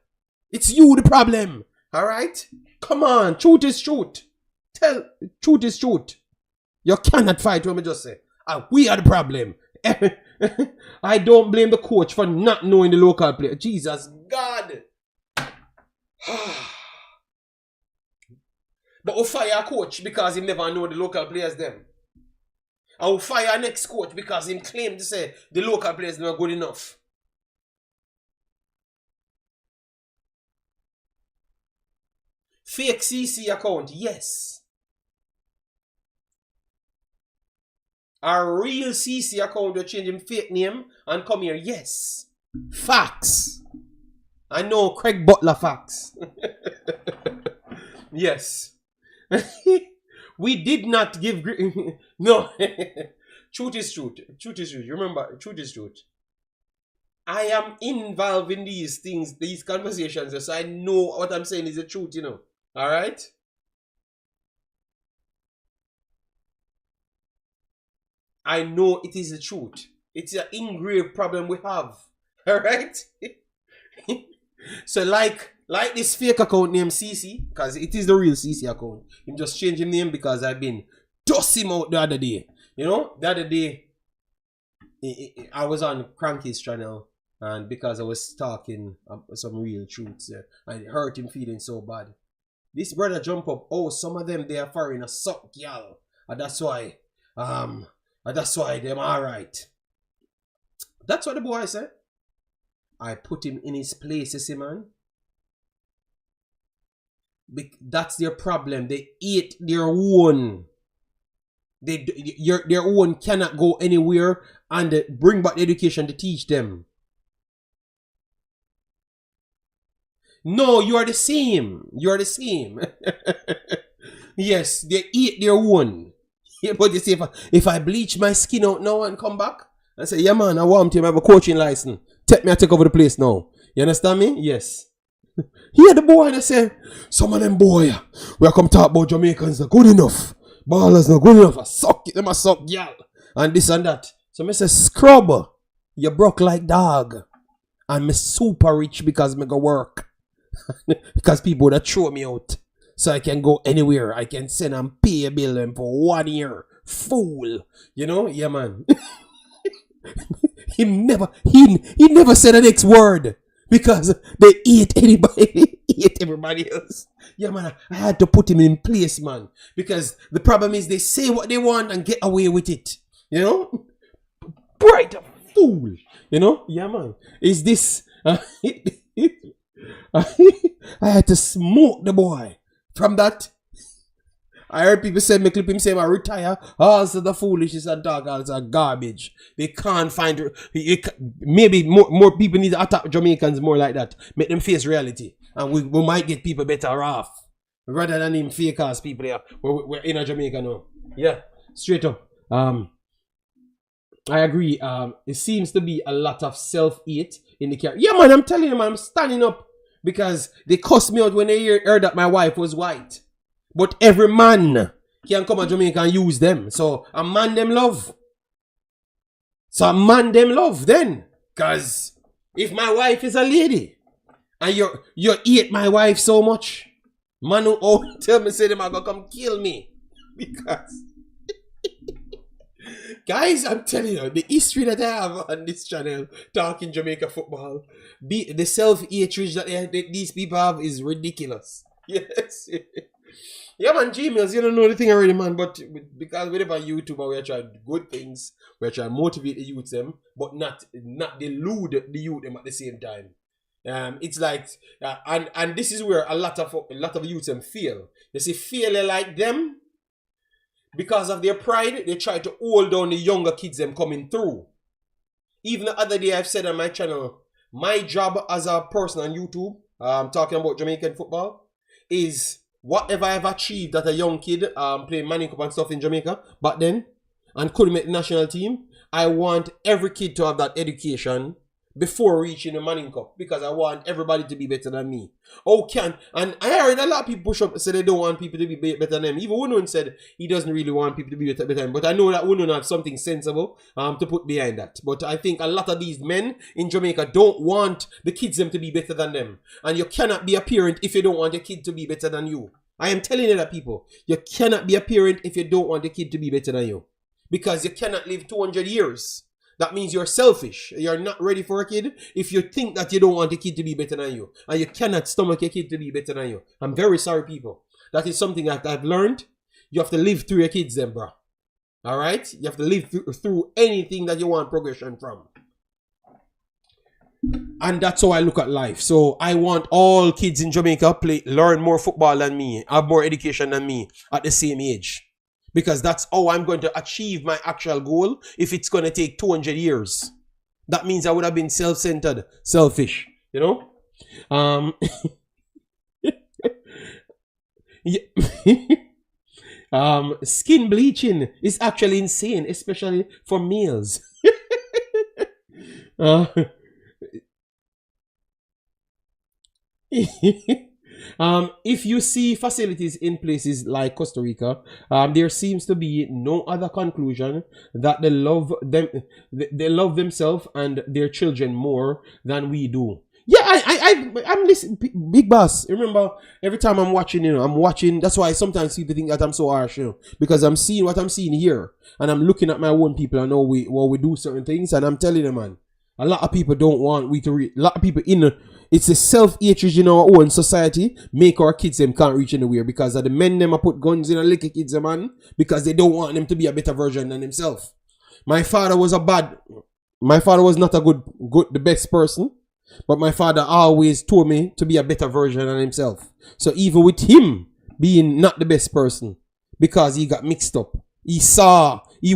It's you the problem. Alright? Come on, truth is truth. Truth is truth. You cannot fight what I just say. We are the problem. I don't blame the coach for not knowing the local player. Jesus God. But we'll fire a coach because he never know the local players them. And we'll fire a next coach because he claimed to say the local players not good enough. Fake CC account, yes. A real CC account will change him fake name and come here, yes. Facts. I know Craig Butler facts. Yes. We did not give... No. Truth is truth. Truth is truth. Remember, truth is truth. I am involved in these things, these conversations, so I know what I'm saying is the truth, you know. Alright? I know it is the truth. It's an engraved problem we have. Alright? So like this fake account named CC, because it is the real CC account. I'm just changing name because I've been tossing him out the other day. You know, the other day I was on Cranky's channel, and because I was talking some real truths, I hurt him feeling so bad. This brother jump up, oh, some of them they are foreign a suck, y'all. And that's why them alright. That's what the boy said. I put him in his place, you see, man. That's their problem. They eat their own. Their own cannot go anywhere and bring back the education to teach them. No, you are the same. You are the same. Yes, they eat their own. Yeah, but you see, if I bleach my skin out now and come back and say, yeah man, I want to have a coaching license. Take over the place now. You understand me? Yes. Hear the boy and say, some of them boy, we come talk about Jamaicans not good enough. Ballers not good enough. I suck it, them I suck y'all. And this and that. So I say, scrub, you broke like dog. And me super rich because me go work. Because people that throw me out. So I can go anywhere. I can send and pay a bill them for 1 year. Fool. You know? Yeah, man. He never said the next word. Because they eat anybody. Eat everybody else. Yeah, man. I had to put him in place, man. Because the problem is they say what they want and get away with it. You know? Bright fool. You know? Yeah, man. Is this... I had to smoke the boy. From that, I heard people say, me clip him say, I retire. Also the foolishness and dog, also garbage. They can't find, maybe more people need to attack Jamaicans more like that. Make them face reality. And we might get people better off. Rather than him fake ass people here. We're in a Jamaica now. Yeah, straight up. I agree. It seems to be a lot of self-hate in the car. Yeah, man, I'm telling you, man, I'm standing up. Because they cussed me out when they heard that my wife was white. But every man can come to Jamaica and use them. So a man them love. Then. Because if my wife is a lady and you hate my wife so much, man who tell me say them are gonna come kill me. Because guys, I'm telling you, the history that I have on this channel, talking Jamaica football, the self-hatred that these people have is ridiculous. Yes. Yeah, man, Gmails, you don't know the thing already, man, but because we have a YouTuber, we are trying good things, we are trying to motivate the youth them, but not delude the youth them at the same time. It's like, and this is where a lot of youth them fail. They say failure like them, because of their pride, they try to hold down the younger kids them coming through. Even the other day I've said on my channel, my job as a person on YouTube, talking about Jamaican football, is whatever I've achieved as a young kid, playing Manning Cup and stuff in Jamaica back then, and couldn't make the national team, I want every kid to have that education before reaching the Manning Cup, because I want everybody to be better than me. And I heard a lot of people push up and say they don't want people to be better than them. Even Unun said he doesn't really want people to be better than him. But I know that Unun have something sensible to put behind that. But I think a lot of these men in Jamaica don't want the kids them to be better than them. And you cannot be a parent if you don't want your kid to be better than you. I am telling you that, people. You cannot be a parent if you don't want your kid to be better than you. Because you cannot live 200 years. That means you're selfish. You're not ready for a kid if you think that you don't want a kid to be better than you. And you cannot stomach a kid to be better than you. I'm very sorry, people. That is something that I've learned. You have to live through your kids then, bro. Alright? You have to live through anything that you want progression from. And that's how I look at life. So I want all kids in Jamaica learn more football than me, have more education than me at the same age. Because that's how I'm going to achieve my actual goal if it's going to take 200 years. That means I would have been self-centered, selfish, you know? Skin bleaching is actually insane, especially for males. If you see facilities in places like Costa Rica, there seems to be no other conclusion that they love themselves and their children more than we do. Yeah, I'm listening, Big Boss. Remember, every time I'm watching, I'm watching. That's why sometimes people think that I'm so harsh, because I'm seeing what I'm seeing here, and I'm looking at my own people and how we do certain things, and I'm telling them, man, a lot of people don't want we to reach. A lot of people it's a self-hatred in our own society make our kids them can't reach anywhere because of the men them put guns in a little kids, man, because they don't want them to be a better version than themselves. My father was not the best person. But my father always told me to be a better version of himself. So even with him being not the best person, because he got mixed up, he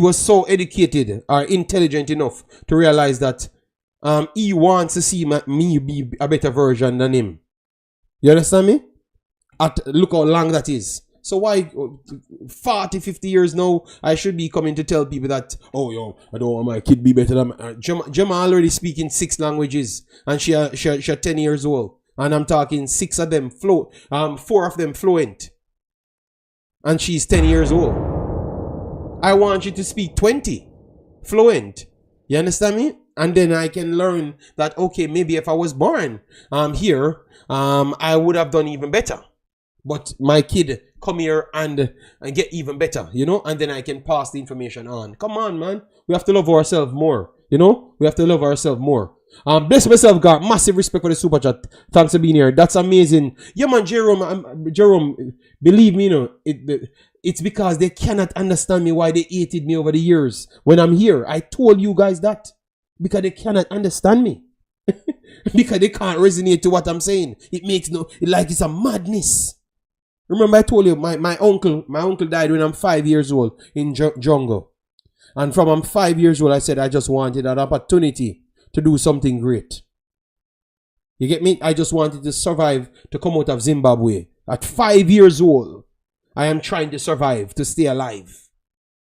was so educated or intelligent enough to realize that he wants to see me be a better version than him. You understand me? Look how long that is. So why 40, 50 years now, I should be coming to tell people that, oh, yo, I don't want my kid be better than Gemma already speaking 6 languages, and she 10 years old. And I'm talking 6 of them 4 of them fluent. And she's 10 years old. I want you to speak 20 fluent. You understand me? And then I can learn that, okay, maybe if I was born here, I would have done even better. But my kid come here and get even better, and then I can pass the information on. Come on, man. We have to love ourselves more, We have to love ourselves more. Bless myself, God. Massive respect for the super chat. Thanks for being here. That's amazing. Yeah, man, Jerome, believe me, it's because they cannot understand me why they hated me over the years when I'm here. I told you guys that. Because they cannot understand me. Because they can't resonate to what I'm saying. It makes it's a madness. Remember I told you my uncle died when I'm 5 years old in jungle. And from I'm 5 years old, I said I just wanted an opportunity to do something great. You get me? I just wanted to survive to come out of Zimbabwe. At 5 years old, I am trying to survive, to stay alive.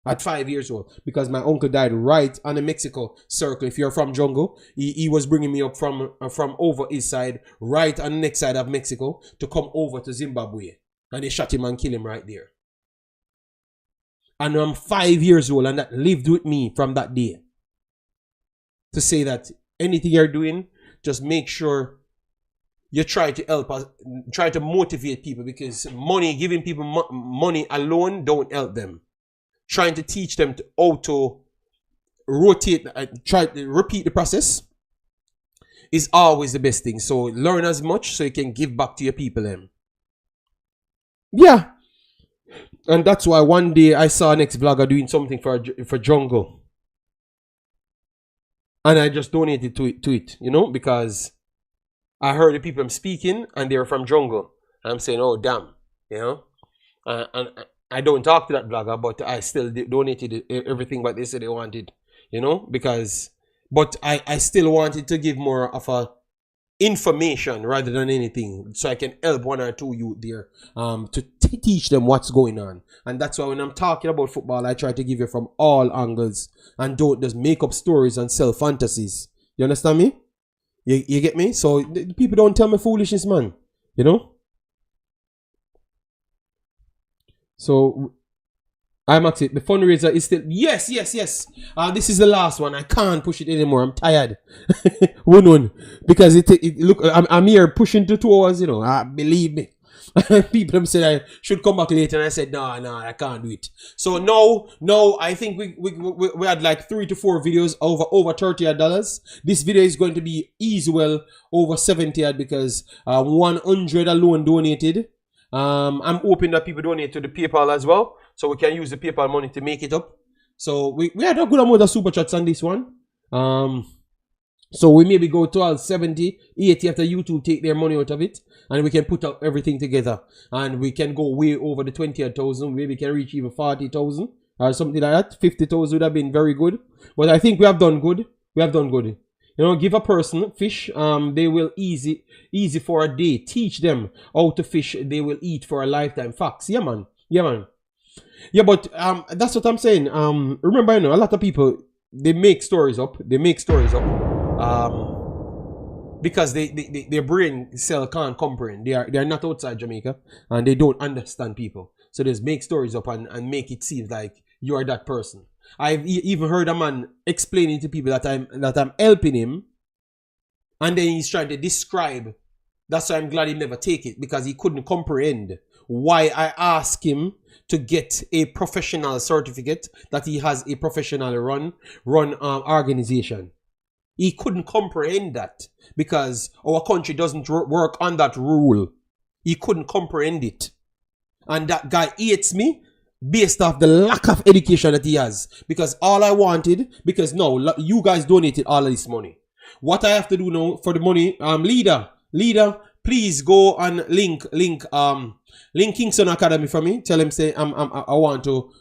At 5 years old. Because my uncle died right on the Mexico circle. If you're from jungle, he was bringing me up from over his side, right on the next side of Mexico, to come over to Zimbabwe. And they shot him and killed him right there. And I'm 5 years old, and that lived with me from that day. To say that anything you're doing, just make sure you try to help us, try to motivate people, because giving people money alone don't help them. Trying to teach them how to rotate, try to repeat the process is always the best thing. So learn as much so you can give back to your people then. Yeah. And that's why one day I saw an ex-vlogger doing something for jungle. And I just donated to it, because I heard the people I'm speaking and they're from jungle. I'm saying, oh, damn, and I don't talk to that vlogger, but I still donated everything what they said they wanted, but I still wanted to give more of a information rather than anything, so I can help 1 or 2 youth there to teach them what's going on. And that's why when I'm talking about football, I try to give you from all angles and don't just make up stories and sell fantasies. You understand me? You get me? So people don't tell me foolishness, man. So Imaxit, the fundraiser is still yes. This is the last one. I can't push it anymore. I'm tired. Because look, I'm here pushing to 2 hours. Believe me. People them said I should come back later, and I said no, I can't do it. So no, I think we had like 3 to 4 videos over $30. This video is going to be easy well over 70 because 100 alone donated. I'm hoping that people donate to the PayPal as well, so we can use the PayPal money to make it up. So we had a good amount of super chats on this one. So we maybe go to all 70, 80 after YouTube take their money out of it, and we can put up everything together, and we can go way over the 20,000. Maybe we can reach even 40,000 or something like that. 50,000 would have been very good, but I think we have done good. We have done good. You know, give a person fish, they will easy for a day. Teach them how to fish, they will eat for a lifetime. Facts, yeah man, yeah man. Yeah, but that's what I'm saying. Remember, you know, a lot of people, they make stories up. They make stories up. Because their brain cell can't comprehend. They are not outside Jamaica and they don't understand people. So they just make stories up and make it seem like you are that person. I've even heard a man explaining to people that I'm helping him, and then he's trying to describe. That's why I'm glad he never take it, because he couldn't comprehend why I asked him to get a professional certificate that he has a professional run organization. He couldn't comprehend that because our country doesn't work on that rule. He couldn't comprehend it. And that guy hates me based off the lack of education that he has. Because all I wanted, because no, you guys donated all of this money. What I have to do now for the money, leader, please go and link Kingston Academy for me. Tell him say I want to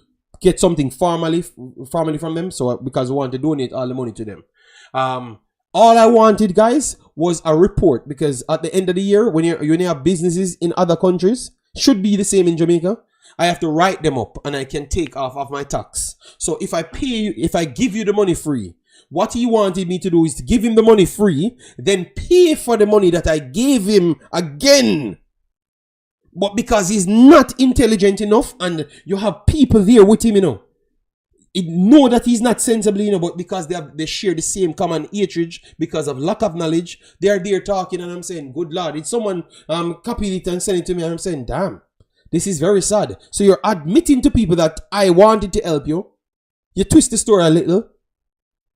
get something formally from them. So because I want to donate all the money to them. All I wanted, guys, was a report, because at the end of the year, when you have businesses in other countries, should be the same in Jamaica, I have to write them up and I can take off of my tax. So if I pay you, if I give you the money free, what he wanted me to do is to give him the money free, then pay for the money that I gave him again. But because he's not intelligent enough and you have people there with him, you know, know that he's not sensible, you know, but because they share the same common hatred because of lack of knowledge, they are there talking, and I'm saying, good Lord, it's someone copied it and sent it to me, and I'm saying, damn, this is very sad. So you're admitting to people that I wanted to help you. You twist the story a little,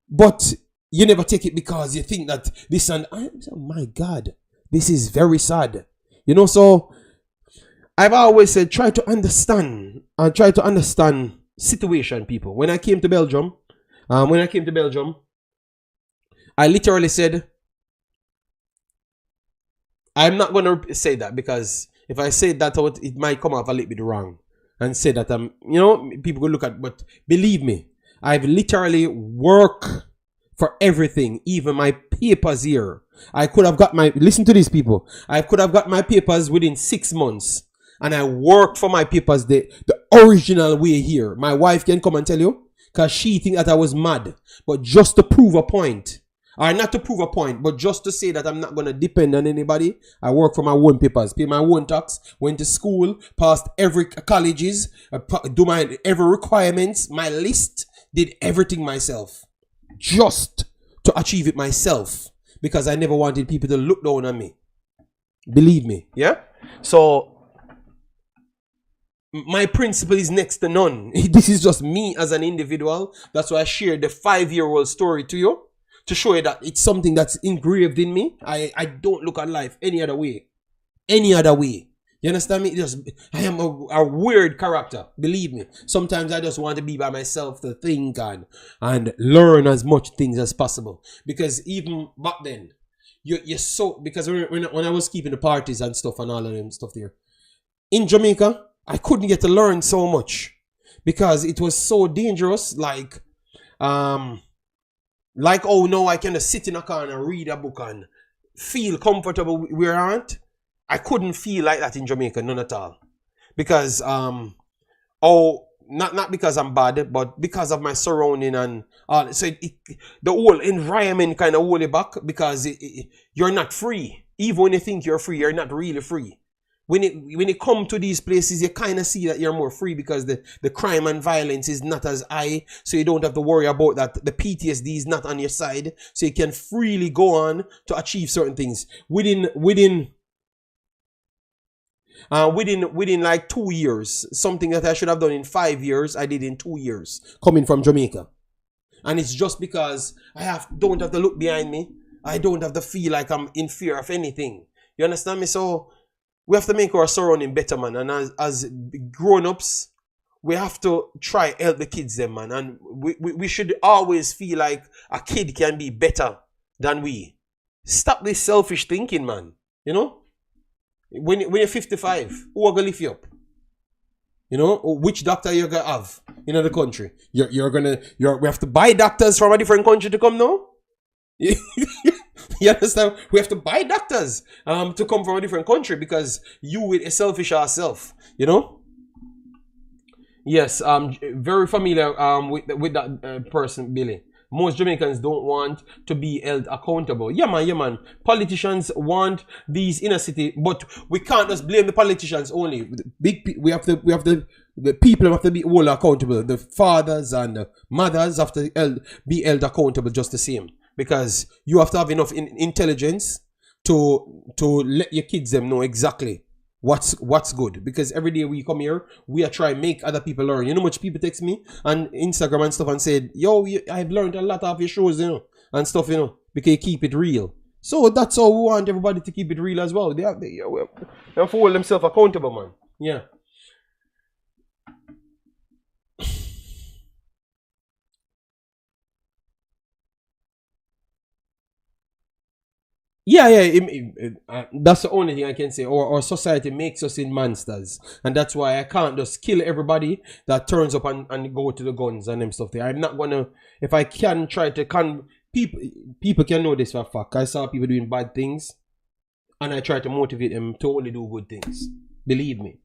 but you never take it because you think that this and oh my God, this is very sad. You know, so I've always said, try to understand situation, people. When I came to Belgium, I literally said, I'm not going to say that, because if I say that out, it might come off a little bit wrong and say that I'm, you know, people will look at, but believe me, I've literally worked for everything, even my papers here. I could have got listen to these people, I could have got my papers within 6 months. And I worked for my papers the original way here. My wife can come and tell you, because she think that I was mad. But just to prove a point, or not to prove a point, but just to say that I'm not going to depend on anybody, I work for my own papers, pay my own tax, went to school, passed every colleges, do my every requirements, my list, did everything myself. Just to achieve it myself. Because I never wanted people to look down on me. Believe me, yeah? So my principle is next to none. This is just me as an individual. That's why I shared the 5-year-old story to you, to show you that it's something that's engraved in me. I don't look at life any other way. Any other way. You understand me? I am a weird character. Believe me. Sometimes I just want to be by myself to think and learn as much things as possible. Because even back then, you're so... Because when I was keeping the parties and stuff and all of them stuff there, in Jamaica, I couldn't get to learn so much because it was so dangerous. Like, oh no, I can just sit in a car and read a book and feel comfortable where I aren't. I couldn't feel like that in Jamaica, none at all. Because, not because I'm bad, but because of my surrounding and all. So the whole environment kind of hold you back, because you're not free. Even when you think you're free, you're not really free. When it come to these places, you kind of see that you're more free, because the crime and violence is not as high, so you don't have to worry about that. The PTSD is not on your side, so you can freely go on to achieve certain things within like 2 years. Something that I should have done in 5 years, I did in 2 years, coming from Jamaica. And it's just because I don't have to look behind me. I don't have to feel like I'm in fear of anything. You understand me? So we have to make our surrounding better, man. And as grown-ups, we have to try help the kids them, man. And we should always feel like a kid can be better than we. Stop this selfish thinking, man. You know? When you're 55, who are gonna lift you up? You know, which doctor you're gonna have in the country? We have to buy doctors from a different country to come now? You understand? We have to buy doctors to come from a different country because you with a selfish ourself, you know? Yes, very familiar with that person, Billy. Most Jamaicans don't want to be held accountable. Yeah, man. Politicians want these inner city, but we can't just blame the politicians only. We have the people have to be all accountable. The fathers and the mothers have to be held accountable just the same. Because you have to have enough intelligence to let your kids them know exactly what's good. Because every day we come here, we are trying to make other people learn. You know, much people text me on Instagram and stuff and said, "Yo, I've learned a lot of your shows, you know, and stuff, you know, because you keep it real." So that's how we want everybody to keep it real as well. They have to hold themselves accountable, man. Yeah. Yeah. That's the only thing I can say. Our society makes us in monsters, and that's why I can't just kill everybody that turns up and go to the guns and them stuff there. I'm not gonna. If I can try to people can know this for a fact. I saw people doing bad things, and I try to motivate them to only do good things. Believe me.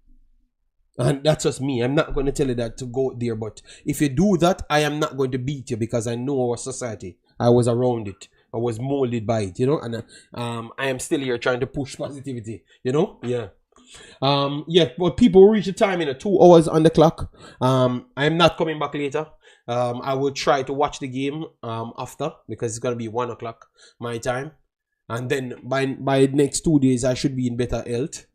And that's just me. I'm not going to tell you that to go there, but if you do that, I am not going to beat you because I know our society. I was around it. I was molded by it, you know, and I am still here trying to push positivity, you know. Yeah. But people reach the time in 2 hours on the clock. I am not coming back later. I will try to watch the game after because it's gonna be 1 o'clock my time, and then by next 2 days I should be in better health.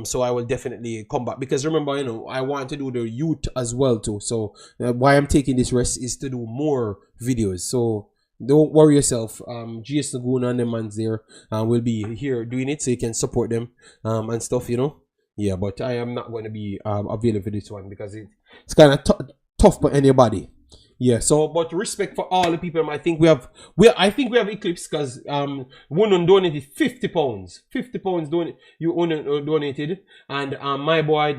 So I will definitely come back because remember, you know, I want to do the youth as well too. So why I'm taking this rest is to do more videos. So don't worry yourself. GS Laguna and the man's there will be here doing it, so you can support them and stuff, you know. Yeah, but I am not going to be available for this one because it's kind of tough for anybody. Yeah, so but respect for all the people. I think we have Eclipse because one donated £50. £50 donated, and my boy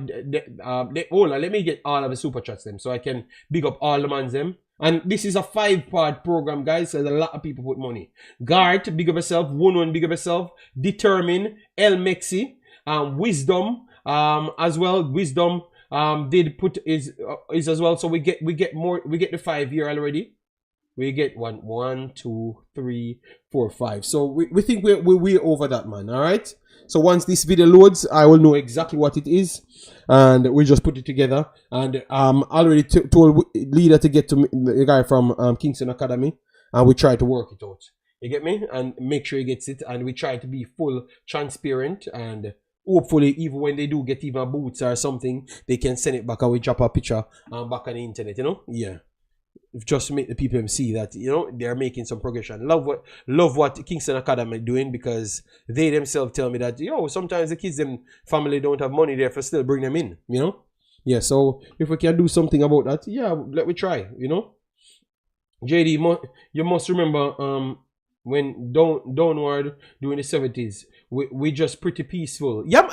let me get all of the super chats them so I can big up all the mans them. And this is a 5-part program, guys. So there's a lot of people put money. Gart, big up yourself. One, big up yourself. Determine, El Mexi, Wisdom, as well. Wisdom did put is as well. So we get more. We get the 5 here already. We get 1, 2, 3, 4, 5. So we think we're over that, man. All right. So once this video loads, I will know exactly what it is, and we just put it together. And I already told Leader to get to the guy from Kingston Academy, and we try to work it out. You get me? And make sure he gets it. And we try to be full transparent, and hopefully, even when they do get even boots or something, they can send it back and we drop a picture back on the internet. You know? Yeah. Just to make the people see that, you know, they're making some progression. Love what Kingston Academy doing because they themselves tell me that, yo, sometimes the kids them family don't have money there for still bring them in, you know. Yeah, so if we can do something about that, yeah, let me try, you know. JD, you must remember when downward during the 70s, we just pretty peaceful. Yeah.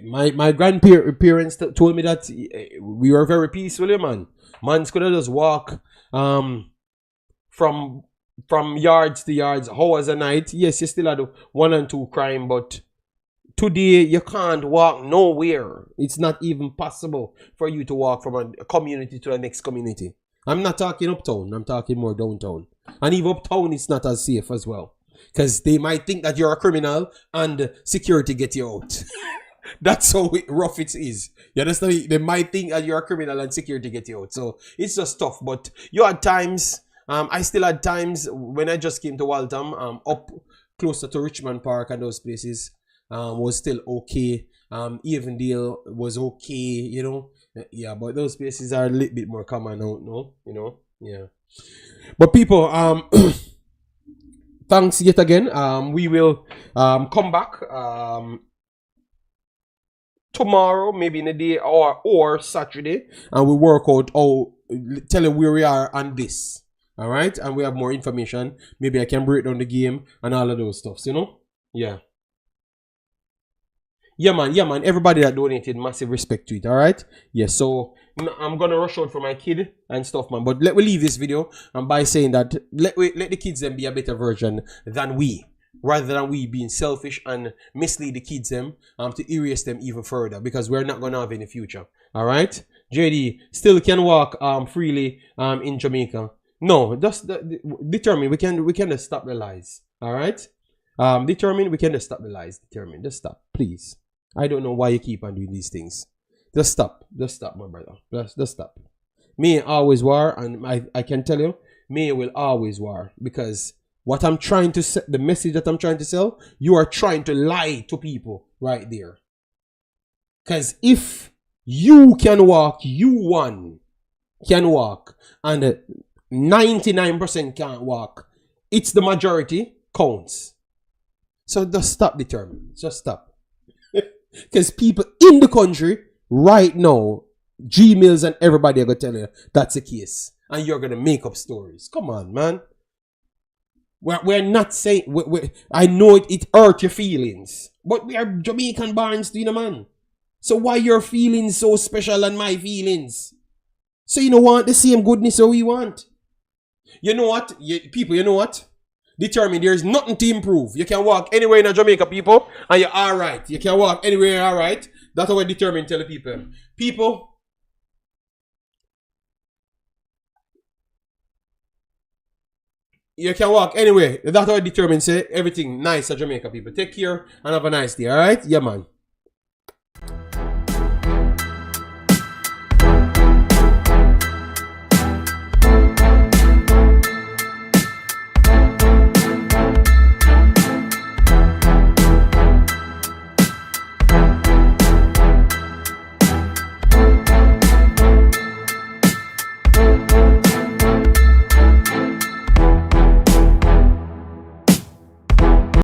My grandparents told me that we were very peaceful, yeah, man. Mans could have just walk from yards to yards, hours a night. Yes, you still had 1 and 2 crime, but today you can't walk nowhere. It's not even possible for you to walk from a community to the next community. I'm not talking uptown, I'm talking more downtown. And even uptown it's not as safe as well. Because they might think that you're a criminal and security get you out. That's how rough it is. You understand? They might think that you're a criminal and security get you out. So it's just tough. But you had times, I still had times when I just came to Waltham, up closer to Richmond Park and those places, was still okay. Evendale was okay, you know. Yeah, but those places are a little bit more common out, no? You know? Yeah. But people, thanks yet again. We will come back tomorrow, maybe in a day or Saturday, and we work out tell you where we are on this. All right, and we have more information. Maybe I can break down the game and all of those stuffs, you know? Yeah. Yeah, man. Everybody that donated, massive respect to it, all right? Yeah, so I'm going to rush out for my kid and stuff, man. But let me leave this video and by saying that let the kids then be a better version than we. Rather than we being selfish and mislead the kids them to erase them even further. Because we're not going to have any future, all right? JD still can walk freely in Jamaica. No, just determine. We can just stop the lies. All right. Determine. We can just stop the lies. Determine. Just stop, please. I don't know why you keep on doing these things. Just stop. Just stop, my brother. Just stop. Me always war, and I can tell you, me will always war because what I'm trying to set, the message that I'm trying to sell, you are trying to lie to people right there. Because if you can walk, you one can walk, and 99% can't walk. It's the majority counts. So just stop determined. Just stop. Because people in the country right now, Gmails and everybody are going to tell you that's the case. And you're going to make up stories. Come on, man. We're not saying... I know it hurt your feelings. But we are Jamaican born, you know, man. So why your feelings so special than my feelings? So you don't want the same goodness that we want. You know what? People, you know what? Determine there's nothing to improve. You can walk anywhere in Jamaica, people, and you're alright. You can walk anywhere, you're alright. That's what determine tell the people. People, you can walk anywhere. That's what determine say everything nice at Jamaica, people. Take care and have a nice day, alright? Yeah, man.